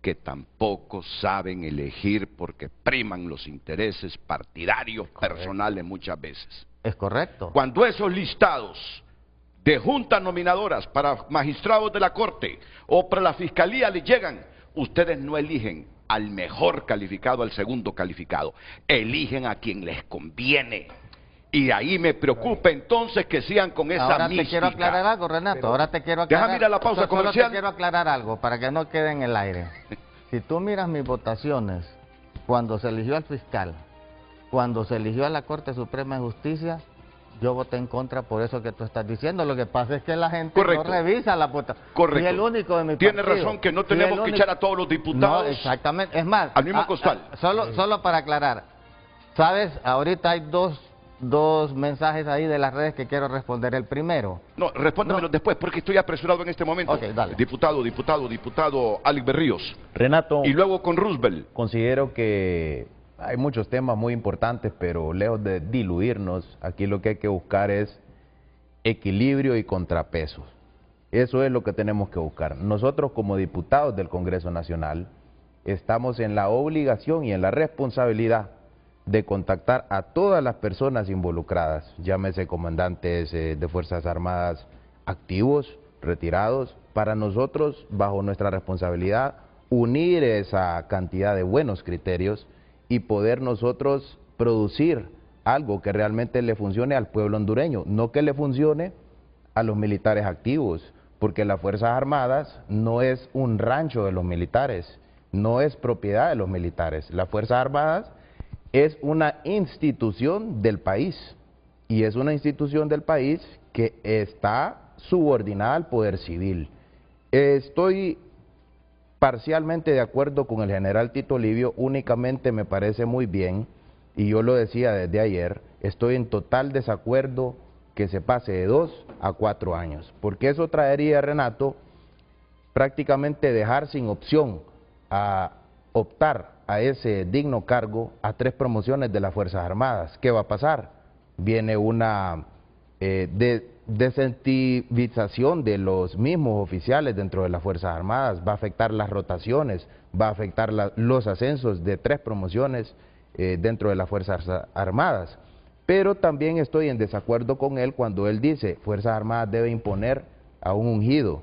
que tampoco saben elegir porque priman los intereses partidarios personales muchas veces. Es correcto. Cuando esos listados de juntas nominadoras para magistrados de la Corte o para la Fiscalía les llegan, ustedes no eligen al mejor calificado, al segundo calificado, eligen a quien les conviene. Y ahí me preocupa entonces que sigan con esa mística. Ahora te quiero aclarar algo, Renato, ahora te quiero aclarar. Déjame ir a la pausa comercial. Solo te quiero aclarar algo, para que no quede en el aire. Si tú miras mis votaciones, cuando se eligió al fiscal, cuando se eligió a la Corte Suprema de Justicia, yo voté en contra por eso que tú estás diciendo. Lo que pasa es que la gente no revisa la votación. Correcto. Y el único de mi Tiene partido. razón que no tenemos que echar a todos los diputados. No, exactamente. Es más, al mismo costal. Solo para aclarar, ¿sabes? Ahorita hay dos mensajes ahí de las redes que quiero responder. El primero. No, respóndamelo después porque estoy apresurado en este momento. Ok, dale. Diputado Alex Berríos. Renato. Y luego con Roosevelt. Considero que hay muchos temas muy importantes, pero lejos de diluirnos, aquí lo que hay que buscar es equilibrio y contrapesos. Eso es lo que tenemos que buscar. Nosotros como diputados del Congreso Nacional estamos en la obligación y en la responsabilidad de contactar a todas las personas involucradas, llámese comandantes de Fuerzas Armadas activos, retirados, para nosotros, bajo nuestra responsabilidad, unir esa cantidad de buenos criterios y poder nosotros producir algo que realmente le funcione al pueblo hondureño, no que le funcione a los militares activos, porque las Fuerzas Armadas no es un rancho de los militares, no es propiedad de los militares. Las Fuerzas Armadas es una institución del país, y es una institución del país que está subordinada al poder civil. Estoy parcialmente de acuerdo con el general Tito Livio, únicamente me parece muy bien, y yo lo decía desde ayer, estoy en total desacuerdo que se pase de 2 a 4 años, porque eso traería, Renato, prácticamente dejar sin opción a optar a ese digno cargo a 3 promociones de las Fuerzas Armadas. ¿Qué va a pasar? Viene una desincentivización de los mismos oficiales dentro de las Fuerzas Armadas, va a afectar las rotaciones, va a afectar los ascensos de 3 promociones dentro de las Fuerzas Armadas. Pero también estoy en desacuerdo con él cuando él dice Fuerzas Armadas debe imponer a un ungido.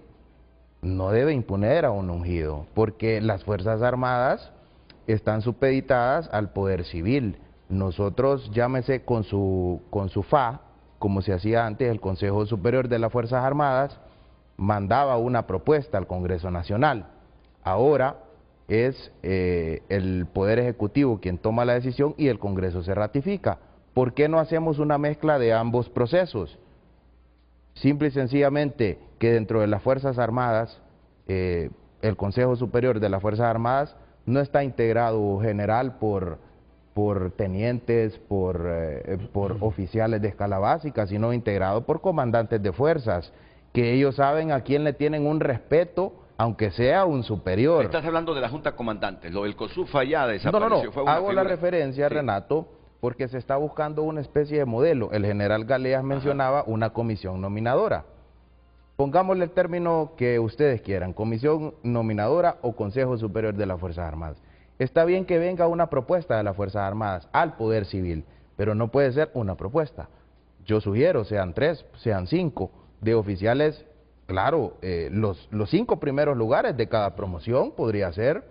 No debe imponer a un ungido, porque las Fuerzas Armadas están supeditadas al poder civil. Nosotros, llámese con su FA, como se hacía antes, el Consejo Superior de las Fuerzas Armadas mandaba una propuesta al Congreso Nacional. Ahora es el Poder Ejecutivo quien toma la decisión y el Congreso se ratifica. ¿Por qué no hacemos una mezcla de ambos procesos? Simple y sencillamente que dentro de las Fuerzas Armadas, el Consejo Superior de las Fuerzas Armadas no está integrado general por tenientes, por oficiales de escala básica, sino integrado por comandantes de fuerzas, que ellos saben a quién le tienen un respeto, aunque sea un superior. Estás hablando de la Junta Comandante, lo del COSUFA ya desapareció. No, hago la referencia, sí, Renato, porque se está buscando una especie de modelo. El general Galeas mencionaba una comisión nominadora. Pongámosle el término que ustedes quieran, comisión nominadora o Consejo Superior de las Fuerzas Armadas. Está bien que venga una propuesta de las Fuerzas Armadas al Poder Civil, pero no puede ser una propuesta. Yo sugiero, sean 3, sean 5, de oficiales, claro, los 5 primeros lugares de cada promoción podría ser,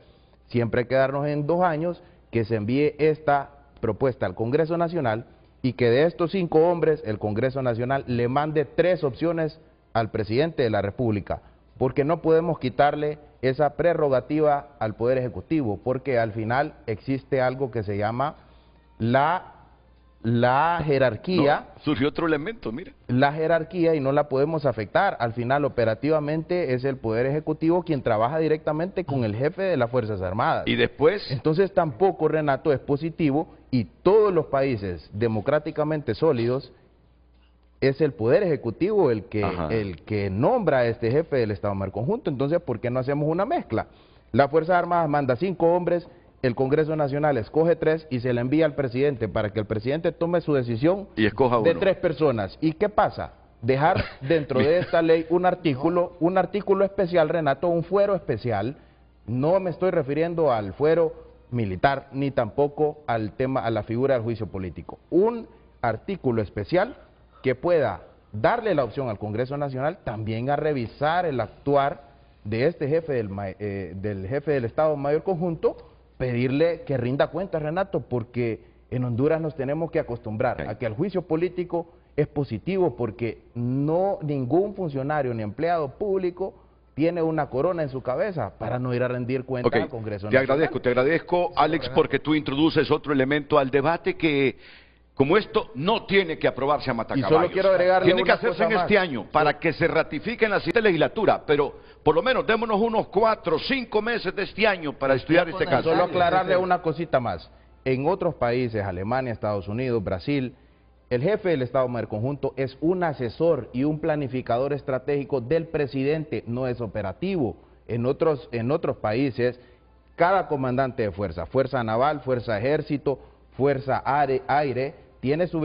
siempre quedarnos en 2 años, que se envíe esta propuesta al Congreso Nacional y que de estos 5 hombres el Congreso Nacional le mande 3 opciones al presidente de la República, porque no podemos quitarle esa prerrogativa al Poder Ejecutivo, porque al final existe algo que se llama la la jerarquía... No, surgió otro elemento, mira. La jerarquía, y no la podemos afectar. Al final, operativamente, es el Poder Ejecutivo quien trabaja directamente con el jefe de las Fuerzas Armadas. Y después... Entonces tampoco, Renato, es positivo, y todos los países democráticamente sólidos, es el Poder Ejecutivo el que nombra a este jefe del Estado Mayor Conjunto. Entonces, ¿por qué no hacemos una mezcla? Las Fuerzas Armadas manda 5 hombres, el Congreso Nacional escoge 3 y se le envía al presidente para que el presidente tome su decisión y escoja de uno. 3 personas. ¿Y qué pasa? Dejar dentro de esta ley un artículo especial, Renato, un fuero especial. No me estoy refiriendo al fuero militar ni tampoco al tema, a la figura del juicio político. Un artículo especial que pueda darle la opción al Congreso Nacional también a revisar el actuar de este jefe del jefe del Estado Mayor Conjunto, pedirle que rinda cuentas, Renato, porque en Honduras nos tenemos que acostumbrar a que el juicio político es positivo, porque no ningún funcionario ni empleado público tiene una corona en su cabeza para no ir a rendir cuentas al Congreso Nacional. Te agradezco, Alex, porque tú introduces otro elemento al debate que, como esto, no tiene que aprobarse a matacaballos. Y solo quiero agregarle tiene que hacerse en este año para que se ratifique en la siguiente legislatura, pero por lo menos démonos unos 4 o 5 meses de este año para estudiar este caso. Solo aclararle una cosita más. En otros países, Alemania, Estados Unidos, Brasil, el jefe del Estado Mayor Conjunto es un asesor y un planificador estratégico del presidente, no es operativo. En otros países, cada comandante de fuerza naval, fuerza ejército, fuerza aire, tiene su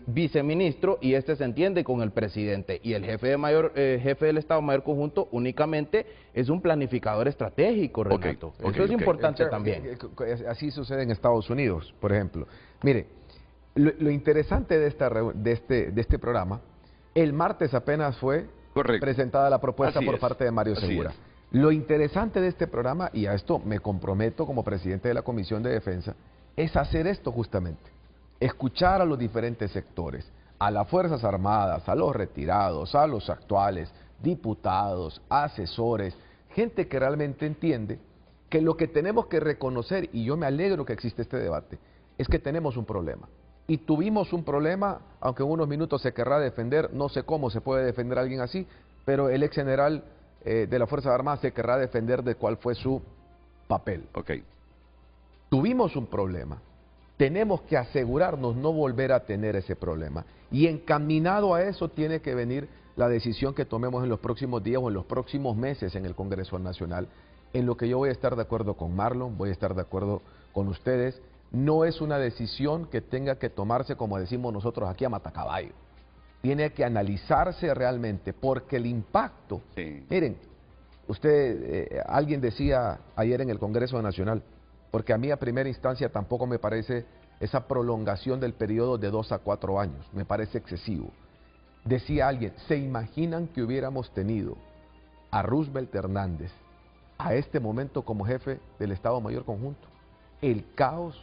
viceministro y este se entiende con el presidente. Y el jefe del Estado Mayor Conjunto únicamente es un planificador estratégico, Renato. Eso es importante también. Así sucede en Estados Unidos, por ejemplo. Mire, lo interesante de este programa, el martes apenas fue presentada la propuesta por parte de Mario Segura. Lo interesante de este programa, y a esto me comprometo como presidente de la Comisión de Defensa, es hacer esto justamente. Escuchar a los diferentes sectores, a las Fuerzas Armadas, a los retirados, a los actuales, diputados, asesores, gente que realmente entiende que lo que tenemos que reconocer, y yo me alegro que existe este debate, es que tenemos un problema. Y tuvimos un problema, aunque en unos minutos se querrá defender, no sé cómo se puede defender a alguien así, pero el ex general de las Fuerzas Armadas se querrá defender de cuál fue su papel. Tuvimos un problema. Tenemos que asegurarnos no volver a tener ese problema. Y encaminado a eso tiene que venir la decisión que tomemos en los próximos días o en los próximos meses en el Congreso Nacional, en lo que yo voy a estar de acuerdo con Marlon, voy a estar de acuerdo con ustedes. No es una decisión que tenga que tomarse, como decimos nosotros aquí, a matacaballo. Tiene que realmente, porque el impacto... Miren, alguien decía ayer en el Congreso Nacional, porque a mí a primera instancia tampoco me parece esa prolongación del periodo de 2 a 4 años, me parece excesivo. Decía alguien, ¿se imaginan que hubiéramos tenido a Roosevelt Hernández a este momento como jefe del Estado Mayor Conjunto? El caos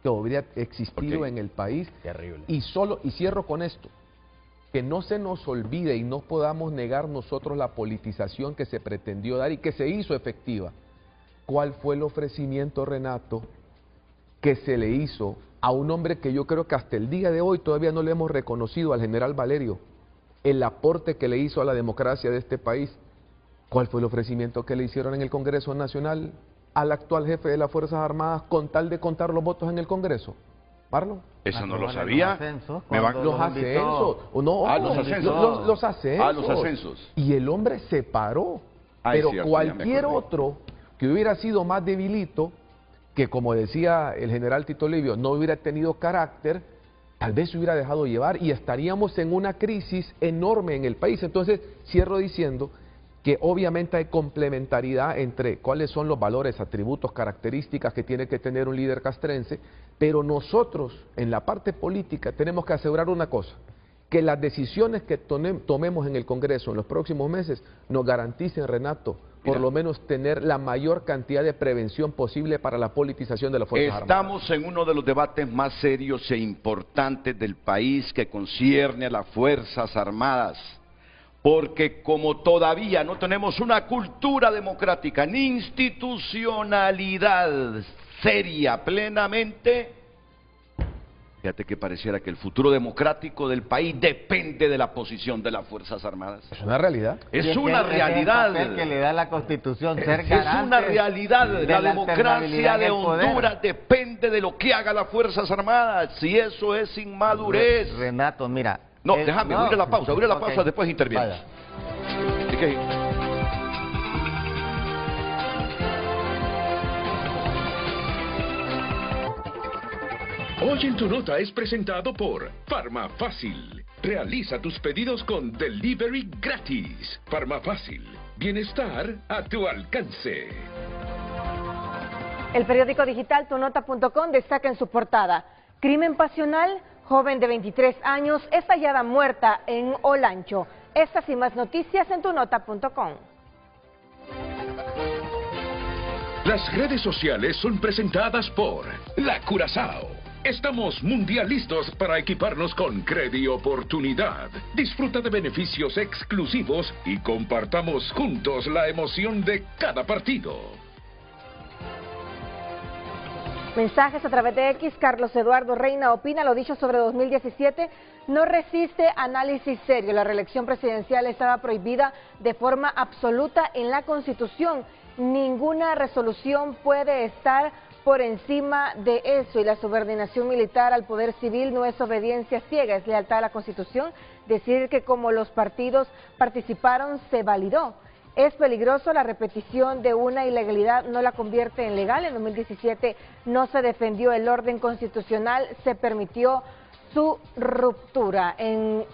que habría existido en el país. Terrible. Y cierro con esto, que no se nos olvide y no podamos negar nosotros la politización que se pretendió dar y que se hizo efectiva. ¿Cuál fue el ofrecimiento, Renato, que se le hizo a un hombre que yo creo que hasta el día de hoy todavía no le hemos reconocido, al general Valerio, el aporte que le hizo a la democracia de este país? ¿Cuál fue el ofrecimiento que le hicieron en el Congreso Nacional al actual jefe de las Fuerzas Armadas con tal de contar los votos en el Congreso? ¿Marlon? Eso no lo sabía. Los ascensos. Y el hombre se paró. Pero cualquier otro que hubiera sido más debilito, que como decía el general Tito Livio, no hubiera tenido carácter, tal vez se hubiera dejado llevar y estaríamos en una crisis enorme en el país. Entonces, cierro diciendo que obviamente hay complementariedad entre cuáles son los valores, atributos, características que tiene que tener un líder castrense, pero nosotros en la parte política tenemos que asegurar una cosa, que las decisiones que tomemos en el Congreso en los próximos meses nos garanticen, Renato, por lo menos tener la mayor cantidad de prevención posible para la politización de las Fuerzas Armadas. Estamos en uno de los debates más serios e importantes del país que concierne a las Fuerzas Armadas. Porque como todavía no tenemos una cultura democrática ni institucionalidad seria plenamente, Fíjate que pareciera que el futuro democrático del país depende de la posición de las Fuerzas Armadas. Es una realidad. Es una realidad. Es el papel que le da la Constitución, ser Es garante una realidad. de La la democracia alternabilidad de en el poder. Honduras depende de lo que hagan las Fuerzas Armadas. Y eso es inmadurez. Renato, mira. No, déjame, voy a ir a la pausa, Ok. después interviene. Vaya. ¿De qué? Hoy en tu nota es presentado por Farmafácil. Realiza tus pedidos con delivery gratis. Farmafácil. Bienestar a tu alcance. El periódico digital tunota.com destaca en su portada: crimen pasional, joven de 23 años es hallada muerta en Olancho. Estas y más noticias en tunota.com. Las redes sociales son presentadas por La Curazao. Estamos mundialistas para equiparnos con Credi Oportunidad. Disfruta de beneficios exclusivos y compartamos juntos la emoción de cada partido. Mensajes a través de X. Carlos Eduardo Reina opina: lo dicho sobre 2017 no resiste análisis serio. La reelección presidencial estaba prohibida de forma absoluta en la Constitución. Ninguna resolución puede estar por encima de eso, y la subordinación militar al poder civil no es obediencia ciega, es lealtad a la Constitución. Decir que como los partidos participaron se validó. Es peligroso, la repetición de una ilegalidad no la convierte en legal. En 2017 no se defendió el orden constitucional, se permitió su ruptura.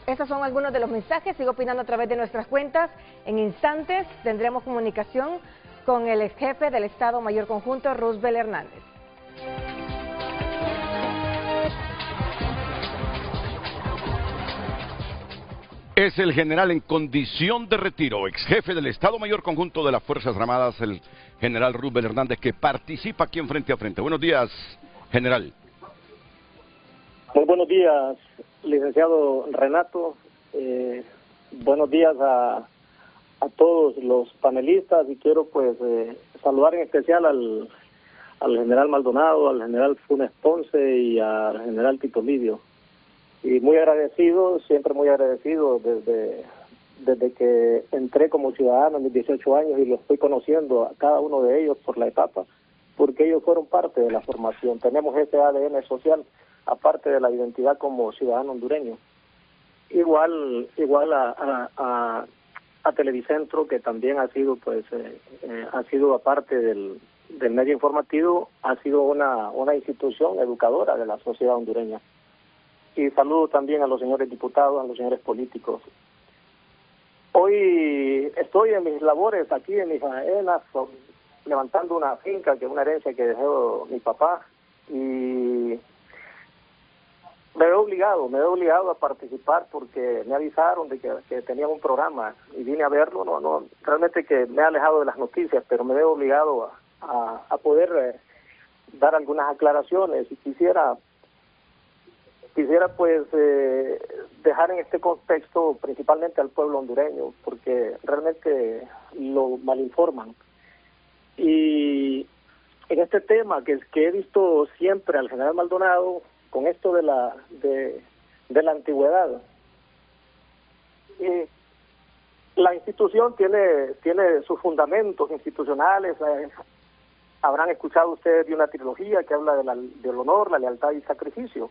Esos son algunos de los mensajes. Sigo opinando a través de nuestras cuentas. En instantes tendremos comunicación con el ex jefe del Estado Mayor Conjunto, Roosevelt Hernández. Es el general en condición de retiro, ex jefe del Estado Mayor Conjunto de las Fuerzas Armadas, el general Roosevelt Hernández, que participa aquí en Frente a Frente. Buenos días, general. Muy buenos días, licenciado Renato. Buenos días a todos los panelistas, y quiero pues saludar en especial al general Maldonado, al general Funes Ponce y al general Tito Livio. Y muy agradecido, siempre muy agradecido desde que entré como ciudadano en mis 18 años, y lo estoy conociendo a cada uno de ellos por la etapa, porque ellos fueron parte de la formación. Tenemos ese ADN social, aparte de la identidad como ciudadano hondureño. Igual a Televicentro, que también ha sido ha sido aparte del medio informativo, ha sido una institución educadora de la sociedad hondureña. Y saludo también a los señores diputados, a los señores políticos. Hoy estoy en mis labores aquí en mis faenas, levantando una finca, que es una herencia que dejó mi papá, y me veo obligado a participar porque me avisaron de que tenía un programa y vine a verlo. No, realmente que me he alejado de las noticias, pero me veo obligado a poder dar algunas aclaraciones, y quisiera pues dejar en este contexto principalmente al pueblo hondureño, porque realmente lo malinforman. Y en este tema que he visto siempre al general Maldonado con esto de la antigüedad, la institución tiene sus fundamentos institucionales. Habrán escuchado ustedes de una trilogía que habla del honor, la lealtad y sacrificio.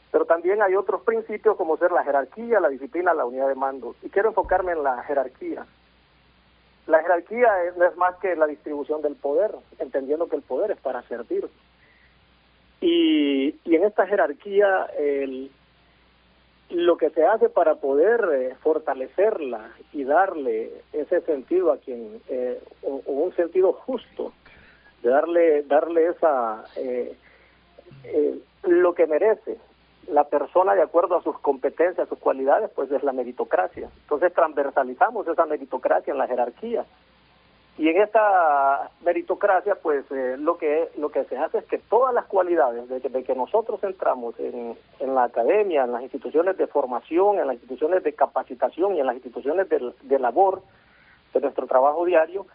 Pero también hay otros principios, como ser la jerarquía, la disciplina, la unidad de mando. Y quiero enfocarme en la jerarquía. La jerarquía no es más que la distribución del poder, entendiendo que el poder es para servir. Y en esta jerarquía, lo que se hace para poder fortalecerla y darle ese sentido a quien, o un sentido justo, de darle esa lo que merece la persona de acuerdo a sus competencias, sus cualidades, pues es la meritocracia. Entonces transversalizamos esa meritocracia en la jerarquía. Y en esta meritocracia, pues lo que se hace es que todas las cualidades de que nosotros entramos en la academia, en las instituciones de formación, en las instituciones de capacitación y en las instituciones de labor, de nuestro trabajo diario,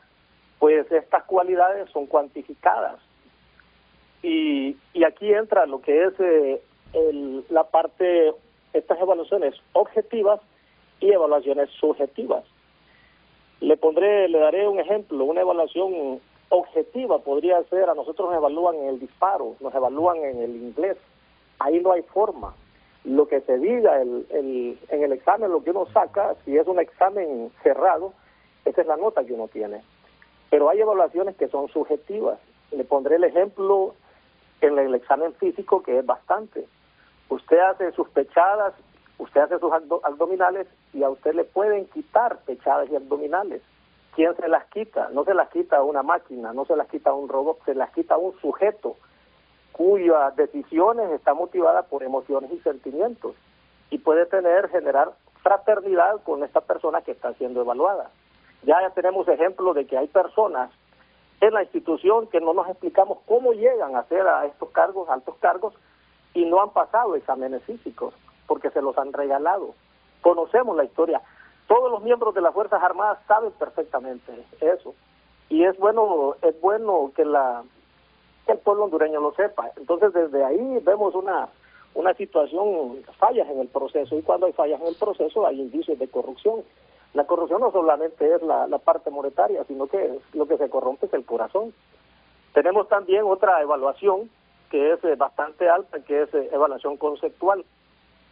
pues estas cualidades son cuantificadas. Y aquí entra lo que es la parte, estas evaluaciones objetivas y evaluaciones subjetivas. Le daré un ejemplo. Una evaluación objetiva podría ser: a nosotros nos evalúan en el disparo, nos evalúan en el inglés. Ahí no hay forma. Lo que se diga en el examen, lo que uno saca, si es un examen cerrado, esa es la nota que uno tiene. Pero hay evaluaciones que son subjetivas. Le pondré el ejemplo en el examen físico, que es bastante. Usted hace sus pechadas, usted hace sus abdominales, y a usted le pueden quitar pechadas y abdominales. ¿Quién se las quita? No se las quita una máquina, no se las quita un robot, se las quita un sujeto cuyas decisiones están motivadas por emociones y sentimientos, y puede generar fraternidad con esta persona que está siendo evaluada. Ya tenemos ejemplos de que hay personas en la institución que no nos explicamos cómo llegan a ser a estos cargos, altos cargos, y no han pasado exámenes físicos, porque se los han regalado. Conocemos la historia. Todos los miembros de las Fuerzas Armadas saben perfectamente eso. Y es bueno que el pueblo hondureño lo sepa. Entonces, desde ahí vemos una situación, fallas en el proceso, y cuando hay fallas en el proceso hay indicios de corrupción. La corrupción no solamente es la parte monetaria, sino que lo que se corrompe es el corazón. Tenemos también otra evaluación que es bastante alta, que es evaluación conceptual,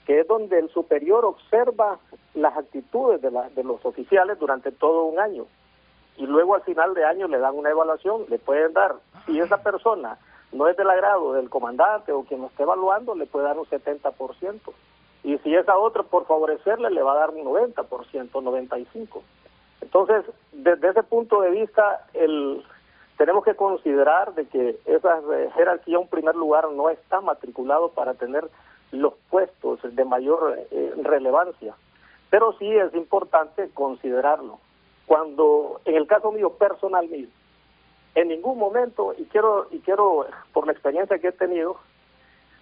que es donde el superior observa las actitudes de los oficiales durante todo un año, y luego al final de año le dan una evaluación. Le pueden dar, si esa persona no es del agrado del comandante o quien lo esté evaluando, le puede dar un 70%, y si es a otro por favorecerle, le va a dar un 90%, 95%. Entonces, desde ese punto de vista, tenemos que considerar de que esa jerarquía, en primer lugar, no está matriculado para tener los puestos de mayor relevancia, pero sí es importante considerarlo. Cuando, en el caso mío, personal mío, en ningún momento, y quiero por la experiencia que he tenido,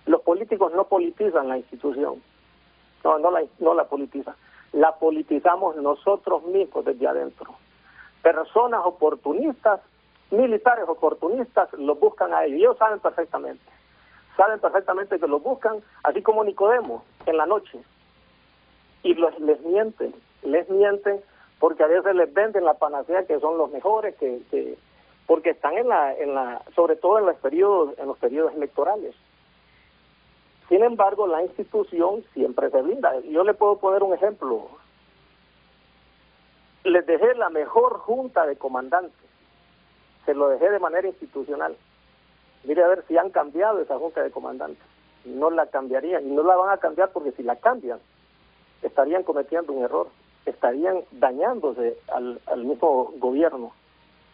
los políticos no politizan la institución, no la politizan, la politizamos nosotros mismos desde adentro. Personas oportunistas, militares oportunistas, los buscan a ellos. Ellos saben perfectamente que los buscan, así como Nicodemo en la noche, y les mienten porque a veces les venden la panacea que son los mejores, porque están sobre todo en los periodos electorales. Sin embargo, la institución siempre se blinda. Yo le puedo poner un ejemplo. Les dejé la mejor junta de comandantes, se lo dejé de manera institucional. Mire a ver si han cambiado esa junta de comandantes. No la cambiarían, y no la van a cambiar, porque si la cambian, estarían cometiendo un error, estarían dañándose al mismo gobierno.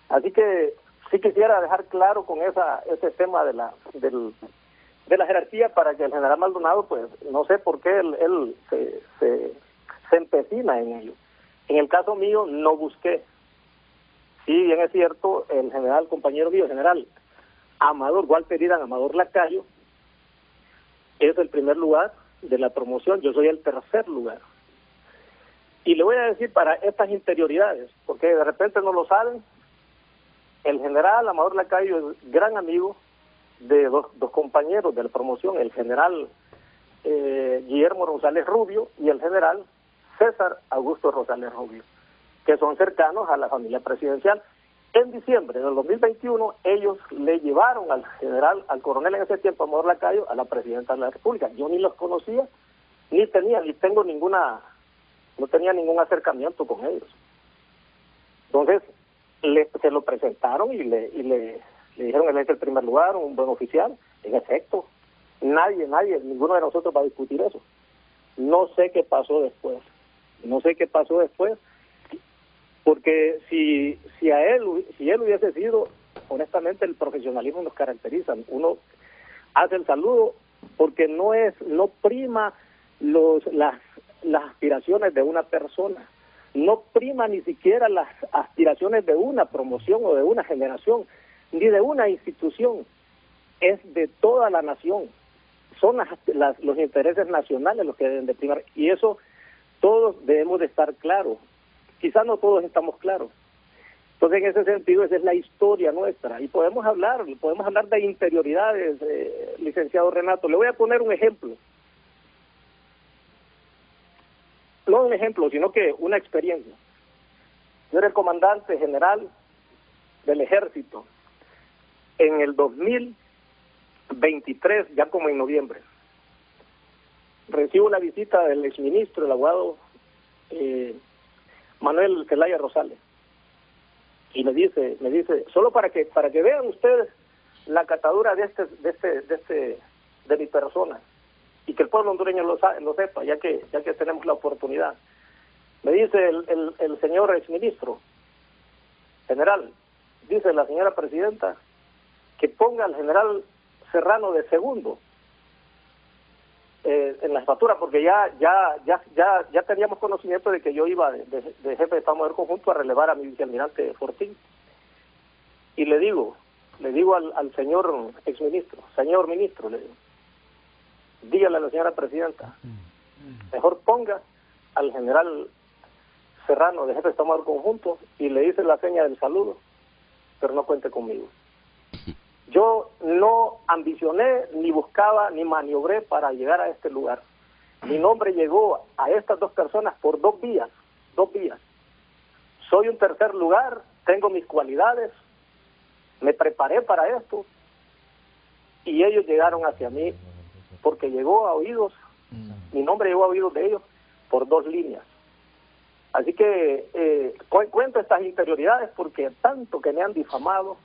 Así que sí quisiera dejar claro con ese tema de la jerarquía, para que el general Maldonado, pues no sé por qué él se empecina en ello. En el caso mío no busqué. Sí, bien es cierto, el general, compañero mío, general Amador, Walter Irán Amador Lacayo, es el primer lugar de la promoción, yo soy el tercer lugar. Y le voy a decir, para estas interioridades, porque de repente no lo saben, el general Amador Lacayo es gran amigo de dos compañeros de la promoción, el general Guillermo Rosales Rubio y el general César Augusto Rosales Rubio, que son cercanos a la familia presidencial. En diciembre del 2021, ellos le llevaron al coronel en ese tiempo, Amador Lacayo, a la presidenta de la República. Yo ni los conocía, no tenía ningún acercamiento con ellos. Entonces, se lo presentaron y le dijeron: él es el primer lugar, un buen oficial. En efecto, ninguno de nosotros va a discutir eso. No sé qué pasó después, porque si él hubiese sido, honestamente, el profesionalismo nos caracteriza. Uno hace el saludo porque no prima las aspiraciones de una persona, no prima ni siquiera las aspiraciones de una promoción o de una generación, ni de una institución, es de toda la nación. Son los intereses nacionales los que deben de primar, y eso todos debemos de estar claros. Quizás no todos estamos claros, Entonces, en ese sentido, esa es la historia nuestra. Y podemos hablar de interioridades, licenciado Renato. Le voy a poner un ejemplo. No un ejemplo, sino que una experiencia. Yo era el comandante general del ejército en el 2023, ya como en noviembre. Recibo una visita del exministro, el abogado Manuel Zelaya Rosales. Y me dice, solo para que vean ustedes la catadura de mi persona y que el pueblo hondureño lo sepa, ya que tenemos la oportunidad. Me dice el señor exministro general, dice la señora presidenta, que ponga al general Serrano de segundo en la jefatura, porque ya teníamos conocimiento de que yo iba de jefe de Estado Mayor Conjunto a relevar a mi vicealmirante Fortín. Y le digo al señor exministro, señor ministro, le digo, dígale a la señora presidenta, mejor ponga al general Serrano de jefe de Estado Mayor Conjunto y le dice la seña del saludo, pero no cuente conmigo. Yo no ambicioné, ni buscaba, ni maniobré para llegar a este lugar. Mi nombre llegó a estas dos personas por dos vías. Soy un tercer lugar, tengo mis cualidades, me preparé para esto, y ellos llegaron hacia mí porque llegó a oídos, mi nombre llegó a oídos de ellos por dos líneas. Así que cuento estas interioridades porque tanto que me han difamado,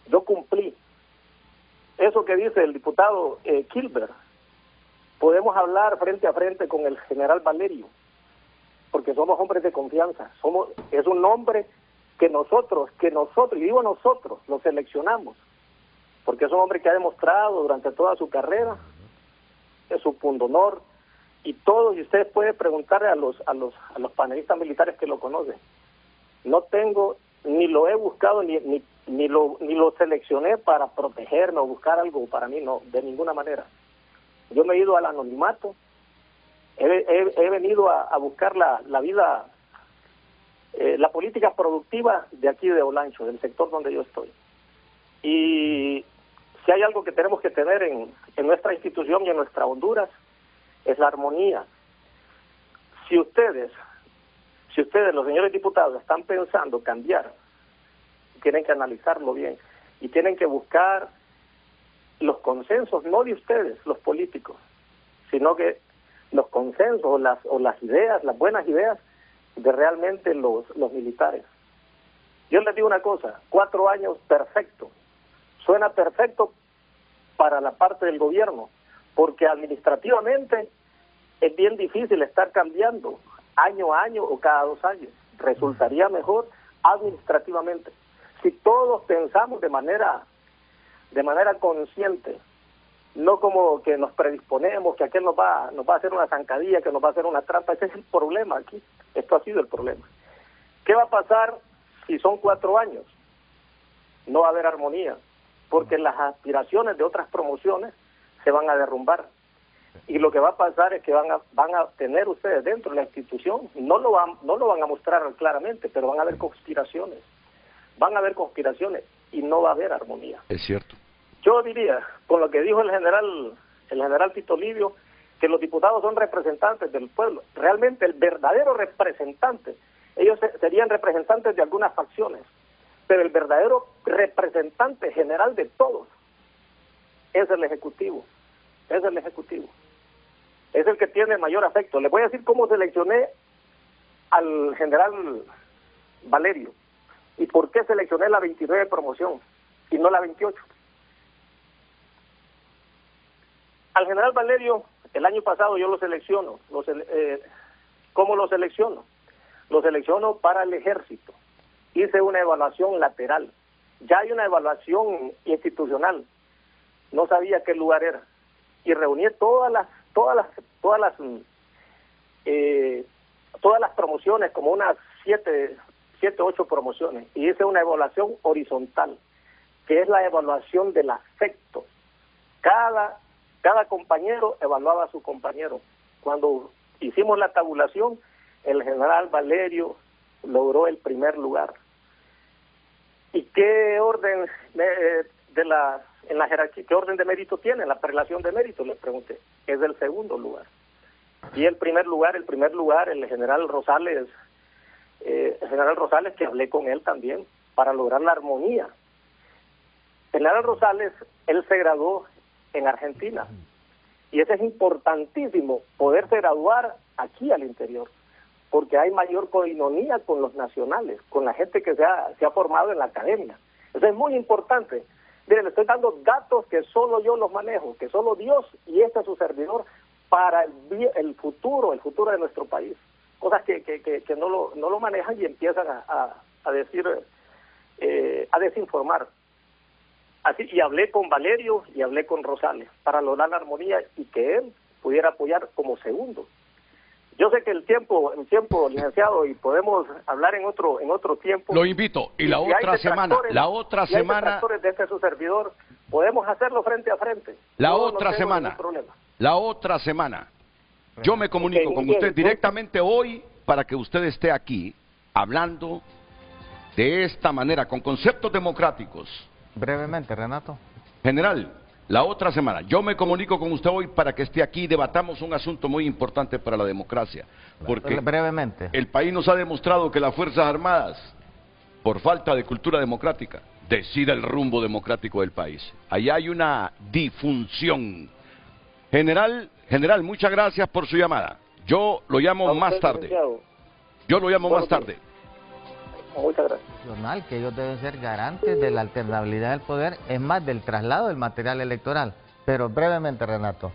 yo cumplí. Eso que dice el diputado Kilber, podemos hablar frente a frente con el general Valerio, porque somos hombres de confianza. Es un hombre que nosotros, y digo nosotros, lo seleccionamos, porque es un hombre que ha demostrado durante toda su carrera, es su pundonor, y todos, y usted puede preguntarle a los panelistas militares que lo conocen. No tengo, ni lo he buscado, ni lo seleccioné para protegerme o buscar algo para mí, no, de ninguna manera. Yo me he ido al anonimato, he venido a buscar la vida, la política productiva de aquí de Olancho, del sector donde yo estoy. Y si hay algo que tenemos que tener en nuestra institución y en nuestra Honduras, es la armonía. Si ustedes, los señores diputados, están pensando cambiar, tienen que analizarlo bien y tienen que buscar los consensos, no de ustedes, los políticos, sino que los consensos o las ideas, las buenas ideas de realmente los militares. Yo les digo una cosa, 4 años perfecto, suena perfecto para la parte del gobierno, porque administrativamente es bien difícil estar cambiando año a año o cada 2 años. Resultaría mejor administrativamente. Si todos pensamos de manera consciente, no como que nos predisponemos, que aquel nos va a hacer una zancadilla, que nos va a hacer una trampa. Ese es el problema aquí. Esto ha sido el problema. ¿Qué va a pasar si son 4 años? No va a haber armonía, porque las aspiraciones de otras promociones se van a derrumbar. Y lo que va a pasar es que van a tener ustedes dentro de la institución, no lo van a mostrar claramente, pero van a haber conspiraciones. Van a haber conspiraciones y no va a haber armonía. Es cierto. Yo diría, con lo que dijo el general Tito Livio, que los diputados son representantes del pueblo. Realmente el verdadero representante, ellos serían representantes de algunas facciones, pero el verdadero representante general de todos es el Ejecutivo. Es el Ejecutivo. Es el que tiene mayor afecto. Les voy a decir cómo seleccioné al general Valerio y por qué seleccioné la 29 promoción y no la 28. Al general Valerio, el año pasado yo lo selecciono. ¿Cómo lo selecciono? Lo selecciono para el ejército. Hice una evaluación lateral. Ya hay una evaluación institucional. No sabía qué lugar era. Y reuní todas las promociones, como unas 7, 8 promociones. Y hice una evaluación horizontal, que es la evaluación del afecto. Cada compañero evaluaba a su compañero. Cuando hicimos la tabulación, el general Valerio logró el primer lugar. ¿qué orden en la jerarquía, qué orden de mérito tiene la prelación de mérito? Les pregunté. Es del segundo lugar. Y el primer lugar, el general Rosales, que hablé con él también para lograr la armonía. El general Rosales, él se graduó en Argentina. Y eso es importantísimo, poderse graduar aquí al interior, porque hay mayor coinonía con los nacionales, con la gente que se ha formado en la academia. Eso es muy importante. Miren, le estoy dando datos que solo yo los manejo, que solo Dios y su servidor para el futuro de nuestro país. Cosas que no lo manejan y empiezan a decir, a desinformar. Así, y hablé con Valerio y hablé con Rosales para lograr la armonía y que él pudiera apoyar como segundo. Yo sé que el tiempo, licenciado, y podemos hablar en otro tiempo. Lo invito. Y la otra semana, detractores de su servidor, podemos hacerlo frente a frente. La otra semana, yo me comunico con usted directamente hoy para que usted esté aquí hablando de esta manera, con conceptos democráticos. Brevemente, Renato. General, la otra semana, yo me comunico con usted hoy para que esté aquí y debatamos un asunto muy importante para la democracia. Porque brevemente, el país nos ha demostrado que las Fuerzas Armadas, por falta de cultura democrática, decide el rumbo democrático del país. Ahí hay una disfunción. General, muchas gracias por su llamada. Yo lo llamo más tarde. Más tarde. Muchas gracias. Que ellos deben ser garantes de la alternabilidad del poder, es más, del traslado del material electoral. Pero brevemente, Renato,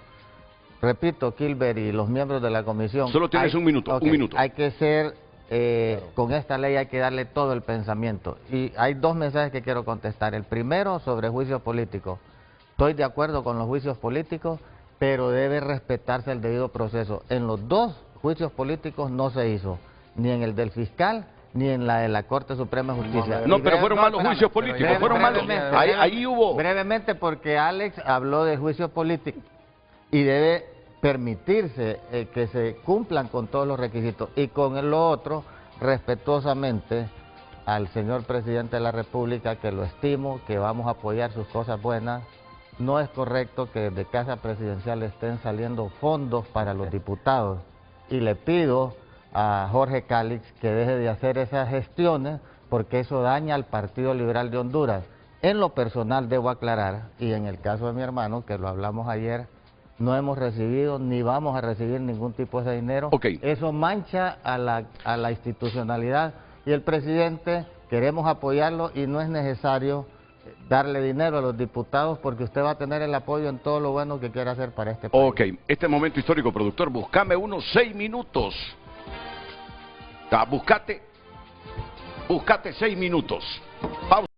repito, Kilber y los miembros de la comisión... Solo tienes un minuto. Hay que ser, con esta ley hay que darle todo el pensamiento. Y hay dos mensajes que quiero contestar. El primero, sobre juicios políticos. Estoy de acuerdo con los juicios políticos, pero debe respetarse el debido proceso. En los dos juicios políticos no se hizo, ni en el del fiscal, ni en la de la Corte Suprema de Justicia. No, pero fueron malos juicios políticos, fueron malos. Ahí hubo... Brevemente, porque Alex habló de juicios políticos y debe permitirse que se cumplan con todos los requisitos. Y con lo otro, respetuosamente, al señor Presidente de la República, que lo estimo, que vamos a apoyar sus cosas buenas. No es correcto que de Casa Presidencial estén saliendo fondos para los diputados. Y le pido a Jorge Calix que deje de hacer esas gestiones, porque eso daña al Partido Liberal de Honduras. En lo personal debo aclarar, y en el caso de mi hermano, que lo hablamos ayer, no hemos recibido ni vamos a recibir ningún tipo de dinero. Eso mancha a la institucionalidad, y el presidente queremos apoyarlo y no es necesario darle dinero a los diputados, porque usted va a tener el apoyo en todo lo bueno que quiera hacer para este país. Este momento histórico, productor, buscame unos 6 minutos. Buscate 6 minutos. Pausa.